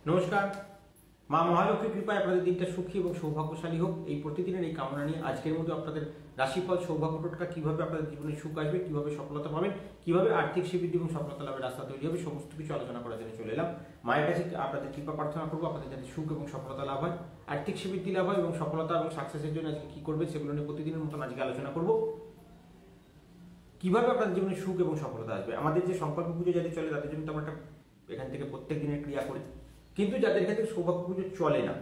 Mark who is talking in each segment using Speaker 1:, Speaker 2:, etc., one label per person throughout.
Speaker 1: নমস্কার। মা মহালক্ষ্মীর কৃপায় আপনাদের দিনটা সুখী এবং সৌভাগ্যশালী হোক, এই প্রতিদিনের এই কামনা নিয়ে আজকের মতো আপনাদের রাশিফল সৌভাগ্য টোটকা কিভাবে আপনাদের জীবনে সুখ আসবে, কিভাবে সফলতা পাবেন, কিভাবে আর্থিক শ্রীবৃদ্ধি এবং সফলতা লাভের রাস্তা তৈরি হবে, সমস্ত কিছু আলোচনা করার জন্য চলে এলাম। মায়ের কাছে আপনাদের কৃপা প্রার্থনা করবো আপনাদের যাতে সুখ এবং সফলতা লাভ হয়, আর্থিক শ্রীবৃদ্ধি লাভ হয় এবং সফলতা এবং সাকসেসের জন্য আজকে কি করবে সেগুলো নিয়ে প্রতিদিনের মতন আজকে আলোচনা করবো। কিভাবে আপনাদের জীবনে সুখ এবং সফলতা আসবে। আমাদের যে সংকল্প পুজো যাদের চলে তাদের জন্য তো আমরা এখান থেকে প্রত্যেক দিনের ক্রিয়া করি, কিন্তু যাদের এখান থেকে সৌভাগ্য পুজো চলে না,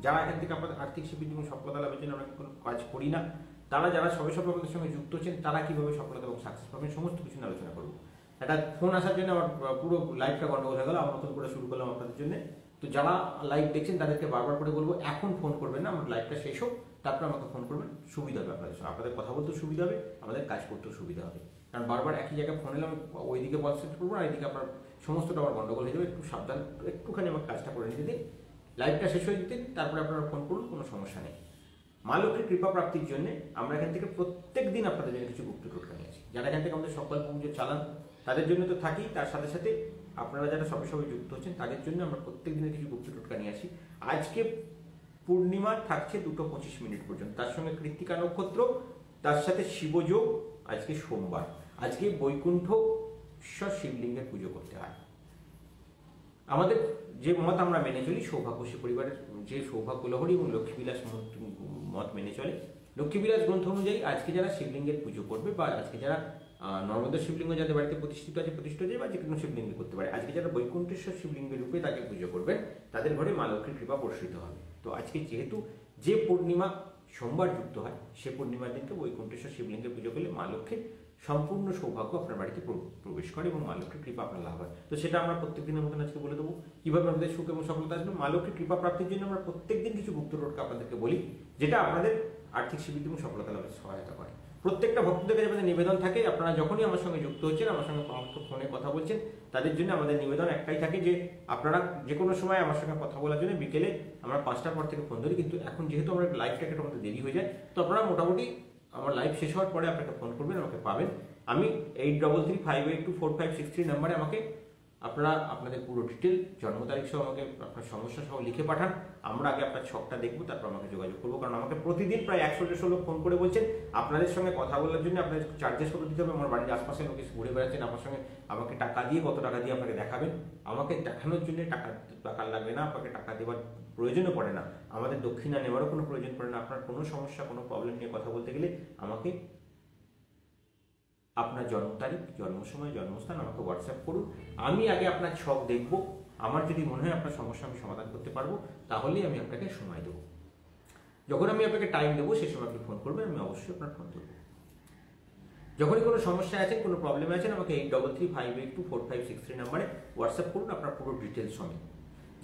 Speaker 1: যারা এখান থেকে আপনাদের আর্থিক শ্রীবৃদ্ধি এবং সফলতা লাভের জন্য আমরা কোনো কাজ করি না, যারা সবে আমাদের সঙ্গে যুক্ত হচ্ছেন তারা কিভাবে সফলতা এবং সাকসেস পাবেন সমস্ত কিছু নিয়ে আলোচনা করবো। একটা ফোন আসার জন্য আমার পুরো লাইভটা গন্ডগোল হয়ে গেল, আমার নতুন করে শুরু করলাম আপনাদের জন্য। তো যারা লাইভ দেখছেন তাদেরকে বারবার করে বলবো এখন ফোন করবেন না, আমার লাইভটা শেষ হোক তারপর আমাকে ফোন করবেন, সুবিধা হবে আপনাদের সঙ্গে, আপনাদের কথা বলতেও সুবিধা হবে, আমাদের কাজ করতেও সুবিধা হবে। কারণ বারবার একই জায়গায় ফোন এলাম, ওইদিকে কনসেন্ট্রেট করবো আর এইদিকে আপনার সমস্তটা আমার গন্ডগোল হয়ে যাবে। একটু সাবধান, একটুখানি আমার কাজটা করে নিতে দিন, লাইভটা শেষ হয়ে দিতেন, তারপরে আপনারা ফোন করুন, কোনো সমস্যা নেই। মা লক্ষ্মীর কৃপা প্রাপ্তির জন্য আমরা এখান থেকে প্রত্যেক দিন আপনাদের জন্য কিছু গুপ্ত টোটকা নিয়ে আসি। যারা এখান থেকে আমাদের সংকল্প পুজো চালান তাদের জন্য তো থাকি, তার সাথে সাথে আপনারা যারা সবে যুক্ত হচ্ছেন তাদের জন্য আমরা প্রত্যেক দিনের কিছু গুপ্ত টোটকা নিয়ে আসি। আজকে পূর্ণিমা থাকছে 2:25 পর্যন্ত, তার সঙ্গে কৃত্তিকা নক্ষত্র, তার সাথে শিবযোগ। আজকে সোমবার, আজকে বৈকুণ্ঠেশ্বর শিবলিঙ্গের পুজো করতে হয়। আমাদের যে মত আমরা মেনে চলি, সৌভাগ্যশী পরিবারের যে সৌভাগ্য লহরী এবং লক্ষ্মীবিলাস মত মেনে চলে, লক্ষ্মীবিলাস গ্রন্থ অনুযায়ী আজকে যারা শিবলিঙ্গের পুজো করবে বা আজকে যারা নর্মদা শিবলিঙ্গ যাদের বাড়িতে প্রতিষ্ঠিত আছে বা যে কোনো শিবলিঙ্গে করতে পারে, আজকে যারা বৈকুণ্ঠেশ্বর শিবলিঙ্গের রূপে তাকে পুজো করবেন তাদের ঘরে মা লক্ষ্মীর কৃপা বর্ষিত হবে। তো আজকে যেহেতু যে পূর্ণিমা সোমবার যুক্ত হয়, সে পূর্ণিমার দিনকে বৈকুণ্ঠেশ্বর শিবলিঙ্গের পুজো করলে মা লক্ষ্মীর সম্পূর্ণ সৌভাগ্য আপনার বাড়িতে প্রবেশ করে এবং মা লক্ষ্মীর কৃপা আপনার লাভ হয়। তো সেটা আমরা প্রত্যেক দিনের মতন আজকে বলে দেবো কিভাবে আমাদের সুখ এবং সফলতা আসবে। মা লক্ষ্মীর কৃপা প্রাপ্তির জন্য আমরা প্রত্যেক দিন কিছু গুপ্ত টোটকা আপনাদেরকে বলি, যেটা আপনাদের আর্থিক শ্রীবৃদ্ধি এবং সফলতা লাভের সহায়তা করে। প্রত্যেকটা ভক্তদের কাছে আমাদের নিবেদন থাকে, আপনারা যখনই আমার সঙ্গে যুক্ত হচ্ছেন, আমার সঙ্গে ফোনে কথা বলছেন, তাদের জন্য আমাদের নিবেদন একটাই থাকে যে আপনারা যে কোনো সময় আমার সঙ্গে কথা বলার জন্য বিকেলে আমরা 5টার পর থেকে ফোন ধরি, কিন্তু এখন যেহেতু আমরা লাইভটা একটু আমাদের দেরি হয়ে যায়, তো আপনারা মোটামুটি আমার লাইভ শেষ হওয়ার পরে আপনাকে ফোন করবেন, আমাকে পাবেন। আমি 8335824563 নাম্বারে আমাকে আপনারা আপনাদের পুরো ডিটেল, জন্ম তারিখ সহ আমাকে আপনার সমস্যা সহ লিখে পাঠান। আমরা আগে আপনার ছকটা দেখবো, তারপর আমাকে যোগাযোগ করবো। কারণ আমাকে প্রতিদিন প্রায় 100-150 লোক ফোন করে বলছেন আপনাদের সঙ্গে কথা বলার জন্য আপনাদের চার্জেস কত দিতে হবে। আমার বাড়ির আশপাশে লোক ঘুরে বেড়াচ্ছেন, আমার সঙ্গে আমাকে টাকা দিয়ে, কত টাকা দিয়ে আপনাকে দেখাবেন। আমাকে দেখানোর জন্য টাকা লাগবে না, আপনাকে টাকা দেওয়ার প্রয়োজনও পড়ে না, আমাদের দক্ষিণা নেওয়ারও কোনো প্রয়োজন পড়ে না। আপনার কোনো সমস্যা, কোনো প্রবলেম নিয়ে কথা বলতে গেলে আমাকে আপনার জন্ম তারিখ, জন্ম সময়, জন্মস্থান আমাকে হোয়াটসঅ্যাপ করুন। আমি আগে আপনার ছক দেখব, আমার যদি মনে হয় আপনার সমস্যা আমি সমাধান করতে পারবো তাহলেই আমি আপনাকে সময় দেবো। যখন আমি আপনাকে টাইম দেবো সেই সময় আপনি ফোন করবেন, আমি অবশ্যই আপনার ফোন দেবো। যখনই কোনো সমস্যায় আছেন, কোনো প্রবলেমে আছেন, আমাকে 8335824563 নাম্বারে হোয়াটসঅ্যাপ করুন আপনার পুরো ডিটেলস সমেত।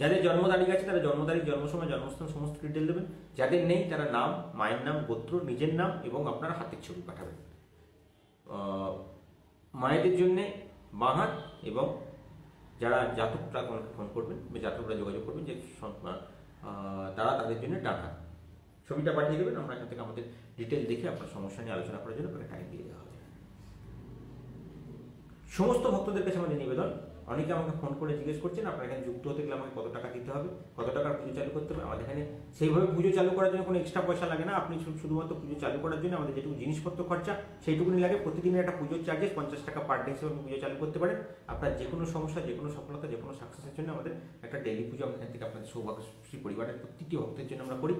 Speaker 1: যাদের জন্ম তারিখ আছে তারা জন্ম তারিখ, জন্ম সময়, জন্মস্থান সমস্ত ডিটেল দেবেন। যাদের নেই তারা নাম, মায়ের নাম, গোত্র, নিজের নাম এবং আপনার হাতের ছবি পাঠাবেন। মায়েদের জন্যে বাঁ হাত, এবং যারা জাতকরা আমাকে ফোন করবেন বা জাতকরা যোগাযোগ করবেন যে তারা তাদের জন্য ডান হাত ছবিটা পাঠিয়ে দেবেন। আমরা এখান থেকে আমাদের ডিটেল দেখে আপনার সমস্যা নিয়ে আলোচনা করার জন্য আপনাকে টাইম দিয়ে দেওয়া হবে। সমস্ত ভক্তদের কাছে আমাদের নিবেদন, অনেকে আমাকে ফোন করে জিজ্ঞেস করছেন আপনার এখানে যুক্ত হতে গেলে আমাকে কত টাকা দিতে হবে, কত টাকার পুজো চালু করতে হবে। আমাদের এখানে সেইভাবে পুজো চালু করার জন্য কোনো এক্সট্রা পয়সা লাগে না। আপনি শুধুমাত্র পুজো চালু করার জন্য আমাদের যেটুকু জিনিসপত্র খরচা সেইটুকুনি লাগে। প্রতিদিনের একটা পুজোর চার্জেস 50 টাকা পার ডে হিসেবে পুজো চালু করতে পারেন। আপনার যে কোনো সমস্যা, যে কোনো সফলতা, যে কোনো সাকসেসের জন্য আমাদের একটা ডেইলি পুজো আমরা এখান থেকে আপনাদের সৌভাগ্যশ্রী পরিবারের প্রত্যেকটি ভক্তের জন্য আমরা করি।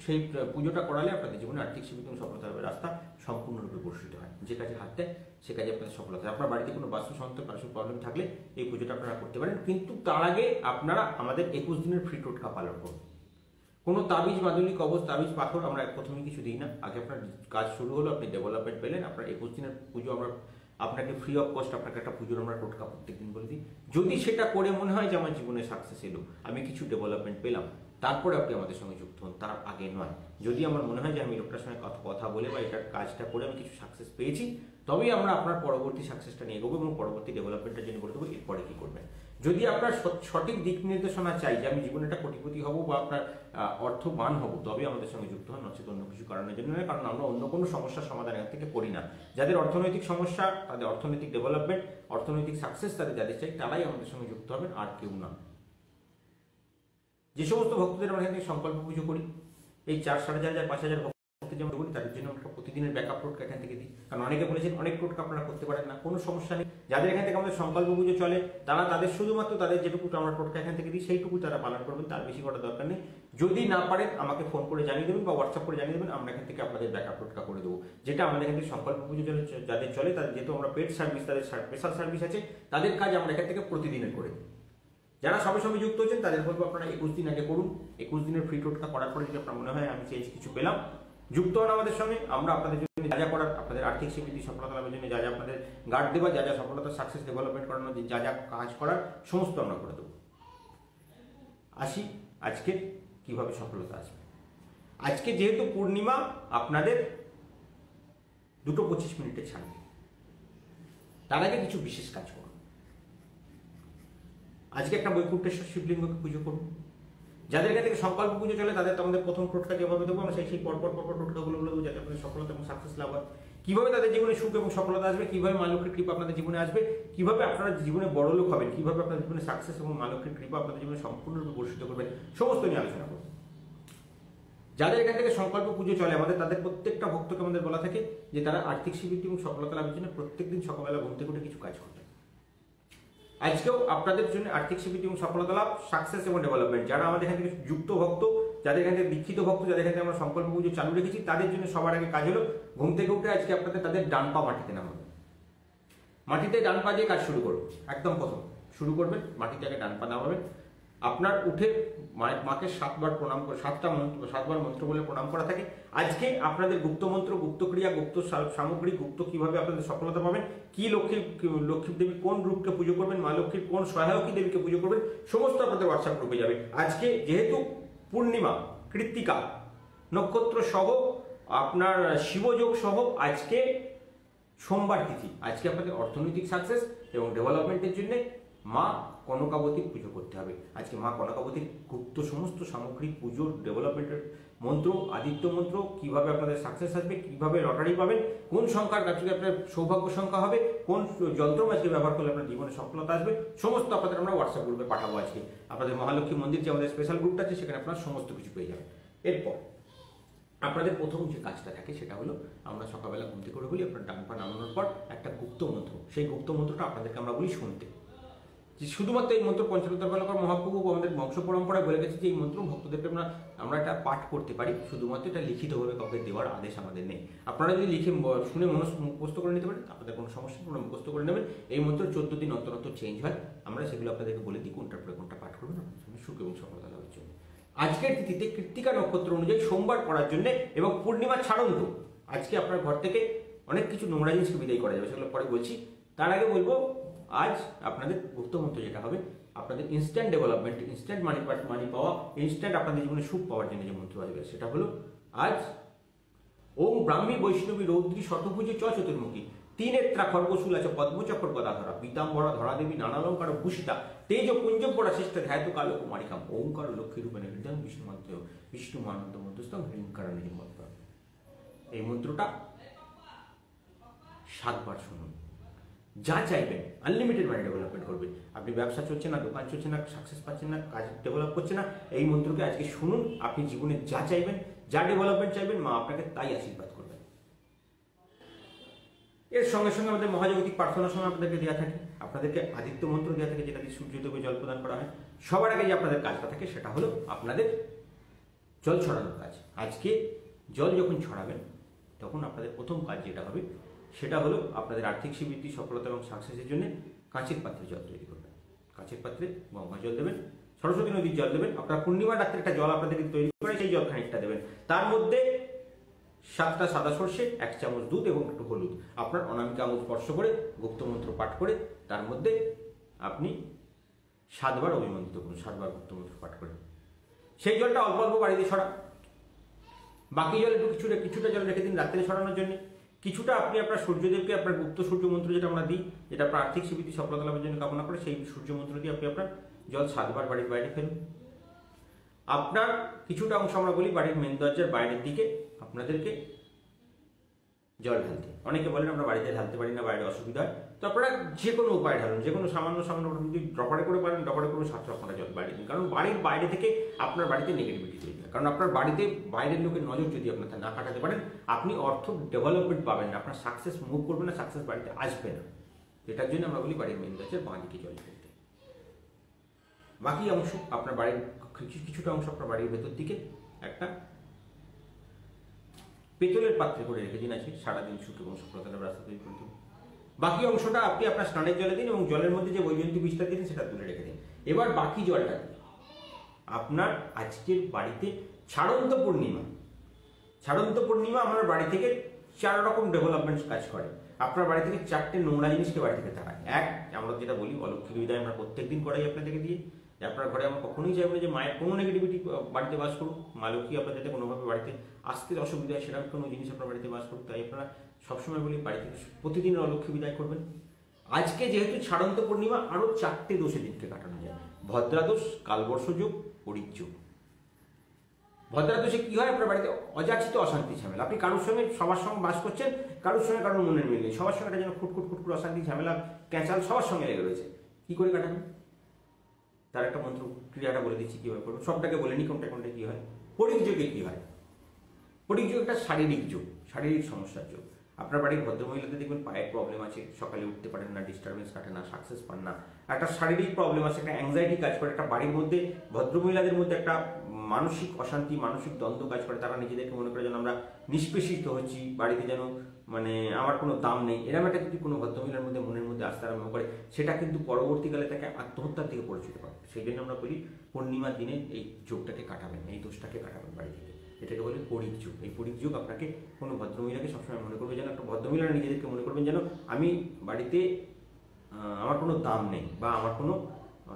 Speaker 1: সেই পুজোটা করালে আপনাদের জীবনে আর্থিক শ্রীবৃদ্ধি এবং সফলতা হবে রাস্তা সম্পূর্ণরূপে বর্ষিত হয়। যে কাজে হাত দেয় সে কাজে আপনাদের সফলতা হয়। আপনার বাড়িতে কোনো বাস্তু সন্তান পারিবারিক প্রবলেম থাকলে এই পুজোটা আপনারা করতে পারেন, কিন্তু তার আগে আপনারা আমাদের 21 দিনের ফ্রি টোটকা পালন করুন। কোনো তাবিজ, মাদুলি, কবচ, তাবিজ, পাথর আমরা প্রথমে কিছু দিই না। আগে আপনার কাজ শুরু হলো, আপনি ডেভেলপমেন্ট পেলেন, আপনার 21 দিনের পুজো আমরা আপনাকে ফ্রি অফ কস্ট আপনাকে একটা পুজোর আমরা টোটকা প্রত্যেকদিন বলে দিই। যদি সেটা করে মনে হয় যে আমার জীবনে সাকসেস এলো, আমি কিছু ডেভেলপমেন্ট পেলাম, তারপরে আপনি আমাদের সঙ্গে যুক্ত হন, তার আগে নয়। যদি আমার মনে হয় যে আমি লোকটার সঙ্গে কথা বলে বা এটার কাজটা করে আমি কিছু সাকসেস পেয়েছি, তবেই আমরা আপনার পরবর্তী সাকসেসটা নিয়ে এগোবো এবং পরবর্তী ডেভেলপমেন্টটা জেনে বলে দেবো এরপরে কি করবেন। যদি আপনার সঠিক দিক নির্দেশনা চাই যে আমি জীবনে একটা কোটিপতি হব বা আপনার অর্থবান হব, তবে আমাদের সঙ্গে যুক্ত হন, নচেত অন্য কিছু কারণের জন্য নয়। কারণ আমরা অন্য কোনো সমস্যার সমাধান এখান থেকে করি না। যাদের অর্থনৈতিক সমস্যা, তাদের অর্থনৈতিক ডেভেলপমেন্ট, অর্থনৈতিক সাকসেস যাদের চাই, তারাই আমাদের সঙ্গে যুক্ত হবেন, আর কেউ না। যে সমস্ত ভক্তদের আমরা এখান থেকে সংকল্প পুজো করি, এই 4, 4,500, 5,000 ভক্তদের যেমন করি, তাদের জন্য একটা প্রতিদিনের ব্যাকআপ টোটকা এখান থেকে দিই। কারণ অনেকে বলেছেন অনেক টোটকা আপনারা করতে পারেন না, কোনো সমস্যা নেই। যাদের এখান থেকে আমাদের সংকল্প পুজো চলে তারা তাদের শুধুমাত্র তাদের যেটুকু আমরা টোটকা এখান থেকে দিই সেইটুকু তারা পালন করবেন, তার বেশি করার দরকার নেই। যদি না পারেন আমাকে ফোন করে জানিয়ে দেবেন বা হোয়াটসঅ্যাপ করে জানিয়ে দেবেন, আমরা এখান থেকে আপনাদের ব্যাকআপ টোটকা করে দেবো। যেটা আমাদের এখান থেকে সংকল্প পুজো যাদের চলে তাদের যেহেতু আমরা পেড সার্ভিস, তাদের স্পেশাল সার্ভিস আছে, তাদের কাজ আমরা এখান থেকে প্রতিদিনের করে দিই। যারা সবে সবে যুক্ত হচ্ছেন তাদের বলবো আপনারা 21 দিন আগে করুন। 21 দিনের ফ্রি টোটকা করার পরে যদি আপনার মনে হয় আমি চেঞ্জ কিছু পেলাম, যুক্ত হন আমাদের সঙ্গে। আমরা আপনাদের জন্য যা যা করার, আপনাদের আর্থিক স্বীকৃতি সফলতা লাভের জন্য যা যা আপনাদের গার্ড দেওয়া, যা যা সফলতা সাকসেস ডেভেলপমেন্ট করানোর যা যা কাজ করার সমস্ত আমরা করে দেবো। আসি আজকে কিভাবে সফলতা আসবে। আজকে যেহেতু পূর্ণিমা, আপনাদের 2:25 ছাড়বে। তার আগে কিছু বিশেষ কাজ করুন। আজকে একটা বৈকুণ্ঠেশ্বর শিবলিঙ্গকে পুজো করুন। যাদের কাছে থেকে সংকল্প পুজো চলে তাদের তো আমাদের প্রথম টোটকা যেভাবে দেবো, আমরা সেই পরপর টোটকাগুলো দেবো যাতে আপনাদের সফলতা এবং সাকসেস লাভ হয়। কিভাবে তাদের জীবনে সুখ এবং সফলতা আসবে, কিভাবে মা লক্ষ্মীর কৃপা আপনাদের জীবনে আসবে, কিভাবে আপনারা জীবনে বড় লোক হবেন, কিভাবে আপনাদের জীবনে সাকসেস এবং মা লক্ষ্মীর কৃপা আপনাদের জীবনে সম্পূর্ণরূপে বর্ষিত করবেন, সমস্ত নিয়ে আলোচনা করব। যাদের এখান থেকে সংকল্প পুজো চলে আমাদের, তাদের প্রত্যেকটা ভক্তকে আমাদের বলা থাকে যে তারা আর্থিক স্বীকৃতি এবং সফলতা লাভের জন্য প্রত্যেকদিন সকালবেলা ঘুম থেকে উঠে কিছু কাজ করবে। আজকেও আপনাদের জন্য আর্থিক স্বীকৃতি এবং সফলতা লাভ, সাকসেস এবং ডেভেলপমেন্ট, যারা আমাদের এখান থেকে যুক্ত ভক্ত, যাদের এখান থেকে দীক্ষিত ভক্ত, যাদের এখান থেকে আমরা সংকল্প পুজো চালু রেখেছি, তাদের জন্য সবার আগে কাজ হলো ঘুম থেকে উঠে আজকে আপনাদের তাদের ডান পা মাটিতে নামাবে। মাটিতে ডান পা দিয়ে কাজ শুরু করুন। একদম প্রথম শুরু করবেন মাটিতে আগে ডান পা নামাবেন। আপনার উঠে মাকে 7 বার প্রণাম করে, 7 বার মন্ত্র বলে প্রণাম করা থাকে। আজকে আপনাদের গুপ্ত মন্ত্র, গুপ্ত ক্রিয়া, গুপ্ত সামগ্রী, গুপ্ত কিভাবে আপনাদের সফলতা পাবেন, কি লক্ষ্মী দেবী কোন রূপকে পুজো করবেন, মা লক্ষ্মীর কোন সহায়কী দেবীকে পুজো করবেন, সমস্ত আপনাদের হোয়াটসঅ্যাপ গ্রুপে যাবে। আজকে যেহেতু পূর্ণিমা, কৃত্তিকা নক্ষত্র সহ, আপনার শিবযোগ সহ আজকে সোমবার তিথি, আজকে আপনাদের অর্থনৈতিক সাকসেস এবং ডেভেলপমেন্টের জন্য মা কনকাবতীর পুজো করতে হবে। আজকে মা কনকাবতীর গুপ্ত সমস্ত সামগ্রিক পুজোর ডেভেলপমেন্টের মন্ত্র, আদিত্য মন্ত্র, কিভাবে আপনাদের সাকসেস আসবে, কিভাবে লটারি পাবেন, কোন সংখ্যার কাছে আপনার সৌভাগ্য সংখ্যা হবে, কোন যন্ত্র আজকে ব্যবহার করলে আপনার জীবনে সফলতা আসবে, সমস্ত আপনাদের আমরা হোয়াটসঅ্যাপ গ্রুপে পাঠাবো। আজকে আপনাদের মহালক্ষ্মী মন্দির যে আমাদের স্পেশাল গ্রুপটা আছে সেখানে আপনারা সমস্ত কিছু পেয়ে যাবেন। এরপর আপনাদের প্রথম যে কাজটা থাকে সেটা হলো আমরা সকালবেলা ঘুম থেকে করে বলি আপনার ডান পা নামানোর পর একটা গুপ্ত মন্ত্র, সেই গুপ্ত মন্ত্রটা আপনাদেরকে আমরা বলি শুনতে। যে শুধুমাত্র এই মন্ত্র পঞ্চতত্ত্বাবলকর মহাপ্রভু আমাদের বংশ পরম্পরায় বলে গেছে যে এই মন্ত্র ভক্তদেরকে আমরা এটা পাঠ করতে পারি, শুধুমাত্র এটা লিখিতভাবে কাউকে দেওয়ার আদেশ আমাদের নেই। আপনারা যদি লিখে শুনে মুখস্থ করে নিতে পারেন আপনাদের কোনো সমস্যা, কোনো মুখস্থ করে নেবেন। এই মন্ত্র 14 দিন অন্তর অন্তর চেঞ্জ হয়, আমরা সেগুলো আপনাদেরকে বলে দিই কোনটার পরে কোনটা পাঠ করবেন আপনার জন্য সুখ এবং সফলতা লাভের জন্য। আজকের তিথিতে কৃত্তিকা নক্ষত্র অনুযায়ী সোমবার করার জন্য এবং পূর্ণিমা ছাড়ন্ত আজকে আপনার ঘর থেকে অনেক কিছু নোংরা জিনিসকে বিদায় করা যাবে, সেগুলো পরে বলছি। তার আগে বলবো আজ আপনাদের গুপ্ত মন্ত্র যেটা হবে আপনাদের ইনস্ট্যান্ট ডেভেলপমেন্ট, ইনস্ট্যান্ট মানি পাওয়া, ইনস্ট্যান্ট আপনাদের জীবনে সুখ পাওয়ার জন্য যে মন্ত্র আসবে সেটা হলো আজ ওম ব্রাহ্মী বৈষ্ণবী রৌদ্রী শতভুজে চতুর্মুখী তিনেত্রা খর্গশূল আছে পদ্মচক্র গদাধরা পীতাম্বরা ধরাদেবী নানালঙ্কার ভূষিতা তেজ পুঞ্জপড়া শিষ্ট ধ্যাত কালো কুমারিকাম ওঙ্কার লক্ষ্মী রূপে হৃদয় বিষ্ণু মানন্দ মধ্যস্থম হৃঙ্কার নির্মত। এই মন্ত্রটা 7 বার শুনুন। যা চাইবেন আনলিমিটেড মানি ডেভেলপমেন্ট করবেন। আপনি ব্যবসা চলছে না, দোকান চলছে না, সাকসেস পাচ্ছেন না, কাজ ডেভেলপ করছে না, এই মন্ত্রকে আজকে শুনুন। আপনি জীবনে যা চাইবেন, যা ডেভেলপমেন্ট চাইবেন, মা আপনাকে তাই আশীর্বাদ করবেন। এর সঙ্গে সঙ্গে আমাদের মহাজাগতিক প্রার্থনার সময় আপনাদেরকে দেওয়া থাকে, আপনাদেরকে আদিত্য মন্ত্র দেওয়া থাকে যেটা দিয়ে সূর্যদেবকে জল প্রদান করা হয়। সবার আগে যে আপনাদের কাজটা থাকে সেটা হলো আপনাদের জল ছড়ানোর কাজ। আজকে জল যখন ছড়াবেন তখন আপনাদের প্রথম কাজ যেটা হবে সেটা হলো আপনাদের আর্থিক স্বীকৃতি, সফলতা এবং সাকসেসের জন্য কাঁচের পাত্রে জল তৈরি করবেন। কাঁচের পাত্রে গঙ্গা জল দেবেন, সরস্বতী নদীর জল দেবেন। আপনার পূর্ণিমা রাত্রে একটা জল আপনাদেরকে তৈরি করে সেই জল খানিকটা দেবেন। তার মধ্যে 7টা সাদা সর্ষে, 1 চামচ দুধ এবং একটু হলুদ আপনার অনামিকা আঙুল স্পর্শ করে গুপ্ত মন্ত্র পাঠ করে তার মধ্যে আপনি 7 বার অভিমন্ত্রিত করুন, 7 বার গুপ্ত মন্ত্র পাঠ করে সেই জলটা অল্প অল্প বাড়িতে ছড়া। বাকি জল একটু কিছুটা জল রেখে দিন রাত্রে ছড়ানোর জন্য। কিছুটা আপনি আপনার সূর্যদেবকে আপনার গুপ্ত সূর্য মন্ত্র যেটা আমরা দিই, যেটা আপনার আর্থিক স্বীকৃতি সফলতা লাভের জন্য কামনা করে, সেই সূর্য মন্ত্র দিয়ে আপনি আপনার জল 7 বার বাড়ির বাইরে ফেলুন। আপনার কিছুটা অংশ আমরা বলি বাড়ির মেন দরজার বাইরের দিকে আপনাদেরকে জল ঢালতে। অনেকে বলেন আমরা বাড়িতে ঢালতে পারি না, বাইরে অসুবিধা হয়, তো আপনারা যে কোনো উপায় ঢালুন, যে কোনো সামান্য সামান্য যদি ড্রপারে করে পারেন ড্রপারে করে 7 আপনারা জল বাইরে দিন। কারণ বাড়ির বাইরে থেকে আপনার বাড়িতে নেগেটিভিটি তৈরি হয়। কারণ আপনার বাড়িতে বাইরের লোকের নজর যদি আপনার না কাটাতে পারেন, আপনি অর্থ ডেভেলপমেন্ট পাবেন না, আপনার সাকসেস মুভ করবে না, সাকসেস বাড়িতে আসবে না। এটার জন্য আমরা বলি বাড়ির মেন দরজার বাঁ দিকে জল ফেলতে। বাকি অংশ আপনার বাড়ির কিছুটা অংশ আপনার বাড়ির ভেতর দিকে একটা পেতলের পাত্রে করে রেখে দিন আজকে, সারাদিন সুখ এবং সফলতার রাস্তা তৈরি করে দিন। বাকি অংশটা আপনি আপনার স্নানের জলে দিন এবং জলের মধ্যে যে বৈজয়ন্তী বীজটা দিন সেটা তুলে রেখে দিন। এবার বাকি জলটা আপনার আজকের বাড়িতে ছাড়ন্ত পূর্ণিমা, ছাড়ন্ত পূর্ণিমা আমার বাড়ি থেকে 4 রকম ডেভেলপমেন্ট কাজ করে। আপনার বাড়ি থেকে 4টে নোংরা জিনিসকে বাড়ি থেকে তাড়ায়। এক, আমরা যেটা বলি অলক্ষী বিদায় আমরা প্রত্যেকদিন করাই আপনাদেরকে দিয়ে, যে আপনার ঘরে আমরা কখনোই চাইবো না যে মায়ের কোনো নেগেটিভিটি বাড়িতে বাস করুক, মা লক্ষ্মী আপনার যাতে কোনোভাবে বাড়িতে আসতে অসুবিধা হয় সেরকম কোনো জিনিস আপনার বাড়িতে বাস করুক। তাই আপনারা সবসময় বলি বাড়ি থেকে প্রতিদিন অলক্ষী বিদায় করবেন। আজকে যেহেতু ছাড়ন্ত পূর্ণিমা, আরও 4টে দোষে দিনকে কাটানো যায়। ভদ্রাদোষ, কালবর্ষ যোগ, পরিক যোগ। ভদ্রাদোষে কি হয়, আপনার বাড়িতে অযাচিত অশান্তি ঝামেলা। আপনি কারোর সঙ্গে সবার সঙ্গে বাস করছেন, কারোর সঙ্গে কারোর মনের মিল নেই, সবার সঙ্গে একটা যেন খুটখুট খুটখুট অশান্তি ঝামেলা ক্যাঁচাল সবার সঙ্গে লেগে রয়েছে। কি করে কাটাবেন তার একটা মন্ত্র ক্রিয়াটা বলে দিচ্ছি কীভাবে করবেন, সবটাকে বলে নি কোনটা কোনটা কী হয়। পরিক যোগে কী হয়, পরিক যোগ একটা শারীরিক যোগ, শারীরিক সমস্যার যোগ। আপনার বাড়ির ভদ্রমহিলাদের দেখবেন পায়ের প্রবলেম আছে, সকালে উঠতে পারেন না, ডিস্টারবেন্স কাটে না, সাকসেস পান না, একটা শারীরিক প্রবলেম আছে, একটা অ্যাংজাইটি কাজ করে, একটা বাড়ির মধ্যে ভদ্রমহিলাদের মধ্যে একটা মানসিক অশান্তি, মানসিক দ্বন্দ্ব কাজ করে। তারা নিজেদেরকে মনে করে যেন আমরা নিষ্পেষিত হচ্ছি, বাড়িতে যেন মানে আমার কোনো দাম নেই, এরকম একটা যদি কোনো ভদ্রমহিলার মধ্যে মনের মধ্যে আসতে আরম্ভ করে, সেটা কিন্তু পরবর্তীকালে তাকে আত্মহত্যার দিকে পরিচিত করে। সেই জন্য আমরা বলি পূর্ণিমার দিনে এই যোগটাকে কাটাবেন, এই দোষটাকে কাটাবেন বাড়ি থেকে। এটাকে বলে পরিক যুগ। এই পরিক যুগ আপনাকে কোনো ভদ্রমহিলাকে সবসময় মনে করবে যেন, একটা ভদ্রমহিলারা নিজেদেরকে মনে করবেন যেন আমি বাড়িতে আমার কোনো দাম নেই বা আমার কোনো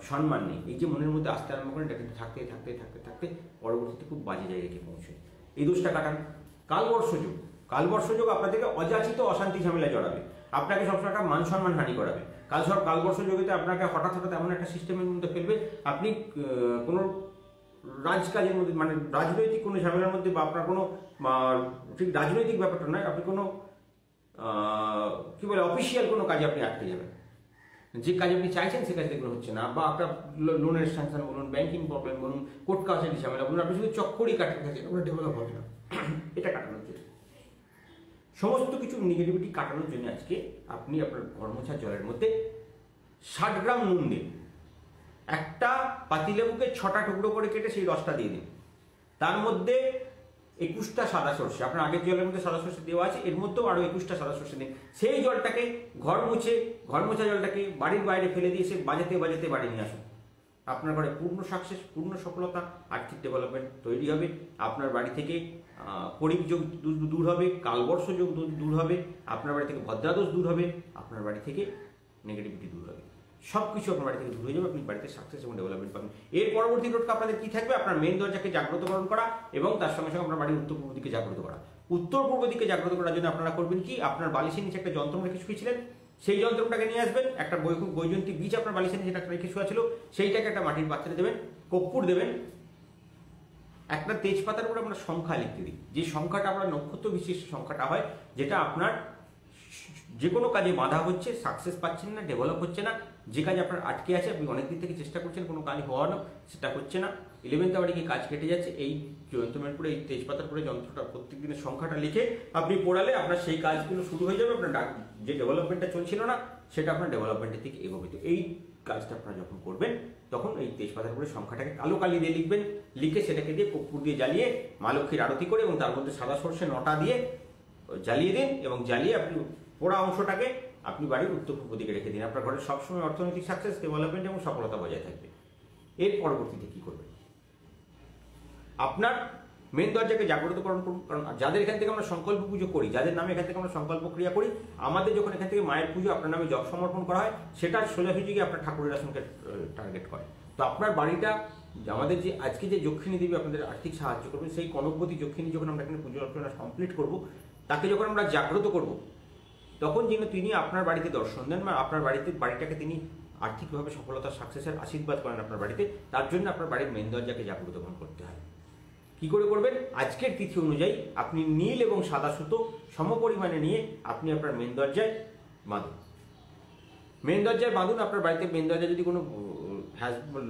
Speaker 1: সম্মান নেই। এই যে মনের মধ্যে আসতে আরম্ভ করেন, এটা কিন্তু থাকতে থাকতে থাকতে থাকতে পরবর্তীতে খুব বাজে জায়গায় গিয়ে পৌঁছে। এই দোষটা কাটান। কালবর্ষ যুগ, কালবর্ষ যুগ আপনাদেরকে অযাচিত অশান্তি ঝামেলায় জড়াবে, আপনাকে সবসময় একটা মান সম্মান হানি করাবে। কালবর্ষ যুগেতে আপনাকে হঠাৎ হঠাৎ এমন একটা সিস্টেমের মধ্যে ফেলবে, আপনি কোনো রাজকাজের মধ্যে মানে রাজনৈতিক কোনো ঝামেলার মধ্যে বা আপনার কোনো ঠিক রাজনৈতিক ব্যাপারটা নয়, আপনি কোনো কি বলে অফিসিয়াল কোনো কাজে আপনি আটকে যাবেন। যে কাজ আপনি চাইছেন সে কাজ দেখুন হচ্ছে না, বা আপনার লোনের স্যাংশন বলুন, ব্যাংকিং প্রবলেম বলুন, কোর্ট কাছারি ঝামেলা বলুন, আপনি শুধু চক্করই কাটাতে থাকেন, ওটা ডেভেলপ হবে না। এটা কাটানোর জন্য সমস্ত কিছু নেগেটিভিটি কাটানোর জন্য আজকে আপনি আপনার ঘর মোছার জলের মধ্যে 60 গ্রাম নুন দিন, একটা পাতিলেবুকে 6টা টুকরো করে কেটে সেই রসটা দিয়ে দিন, তার মধ্যে 21টা সাদা সর্ষে, আপনার আগের জলের মধ্যে সাদা সর্ষে দেওয়া আছে, এর মধ্যেও আরো 21টা সাদা সর্ষে দিন। সেই জলটাকে ঘর মোছা জলটাকে বাড়ির বাইরে ফেলে দিয়ে সে বাজাতে বাজাতে বাড়ি নিয়ে আসুন। আপনার ঘরে পূর্ণ সাকসেস, পূর্ণ সফলতা, আর্থিক ডেভেলপমেন্ট তৈরি হবে। আপনার বাড়ি থেকে পরিক যোগ দূর হবে, কালবর্ষ যোগ দূর হবে, আপনার বাড়ি থেকে ভদ্রাদোষ দূর হবে, আপনার বাড়ি থেকে নেগেটিভিটি দূর হবে, সব কিছু আপনার বাড়ি থেকে দূর হয়ে যাবে, আপনি বাড়িতে সাকসেস এবং ডেভেলপমেন্ট পাবেন। এর পরবর্তী টোটকা আপনাদের কি থাকবে, আপনার মেন দরজাকে জাগ্রতকরণ করা এবং তার সঙ্গে সঙ্গে আপনার বাড়ির উত্তর পূর্ব দিকে জাগ্রত করা। উত্তর পূর্ব দিকে জাগ্রত করার জন্য আপনারা করবেন কি, আপনার বালিশের নিচে একটা যন্ত্র রেখে শুয়েছিলেন, সেই যন্ত্রটাকে নিয়ে আসবেন, একটা বৈজয়ন্তী বীজ আপনার বালিশের নিচে একটা রেখে শোয়া ছিল, সেইটাকে একটা মাটির পাত্রে দেবেন, কর্পূর দেবেন, একটা তেজপাতার উপরে আমরা সংখ্যা লিখতে দিই, যে সংখ্যাটা আপনার নক্ষত্র বিশিষ্ট সংখ্যাটা হয়, যেটা আপনার যে কোনো কাজে বাধা হচ্ছে, সাকসেস পাচ্ছেন না, ডেভেলপ হচ্ছে না, যে কাজ আপনার আটকে আছে, আপনি অনেকদিন থেকে চেষ্টা করছেন কোনো কাজ হওয়ার না, সেটা হচ্ছে না, 11th আওয়ারে গিয়ে কাজ কেটে যাচ্ছে, এই যন্ত্রমের করে এই তেজপাতার করে যন্ত্রটা প্রত্যেক দিনের সংখ্যাটা লিখে আপনি পড়ালে আপনার সেই কাজগুলো শুরু হয়ে যাবে, আপনার যে ডেভেলপমেন্টটা চলছিল না সেটা আপনার ডেভেলপমেন্টের দিকে এগোবে। তো এই কাজটা আপনারা যখন করবেন তখন এই তেজপাতার করে সংখ্যাটাকে কালো কালি দিয়ে লিখবেন, লিখে সেটাকে দিয়ে কর্পূর দিয়ে জ্বালিয়ে মা লক্ষ্মীর আরতি করে এবং তার মধ্যে সাদা সর্ষে 9টা দিয়ে জ্বালিয়ে দিন এবং জ্বালিয়ে আপনি পোড়া অংশটাকে আপনি বাড়ির উত্তর পূর্ব দিকে রেখে দিন। আপনার ঘরে সবসময় অর্থনৈতিক সাকসেস, ডেভেলপমেন্ট এবং সফলতা বজায় থাকবে। এর পরবর্তীতে কি করবেন, আপনার মেন দরজাকে জাগ্রতকরণ করুন। কারণ যাদের এখান থেকে আমরা সংকল্প পুজো করি, যাদের নামে এখান থেকে আমরা সংকল্প ক্রিয়া করি, আমাদের যখন এখান থেকে মায়ের পুজো আপনার নামে জপ সমর্পণ করা হয়, সেটা সোজাসুজি গিয়ে আপনার ঠাকুরের আসনকে টার্গেট করে। তো আপনার বাড়িটা আমাদের যে আজকে যে যক্ষিণী দেবী আপনাদের আর্থিক সাহায্য করবে, সেই কনকবতী যক্ষিণী যখন আমরা এখানে পুজো অর্চনা কমপ্লিট করব, তাকে যখন আমরা জাগ্রত করব, তখন যেন তিনি আপনার বাড়িতে দর্শন দেন বা আপনার বাড়িটাকে তিনি আর্থিকভাবে সফলতা সাকসেসের আশীর্বাদ করেন আপনার বাড়িতে। তার জন্য আপনার বাড়ির মেন দরজাকে জাগ্রতকরণ করতে হয়। কি করে করবেন? আজকের তিথি অনুযায়ী আপনি নীল এবং সাদা সুতো সমপরিমাণে নিয়ে আপনি আপনার মেন দরজায় বাঁধুন। মেন দরজায় বাঁধুন। আপনার বাড়িতে মেন দরজায় যদি কোনো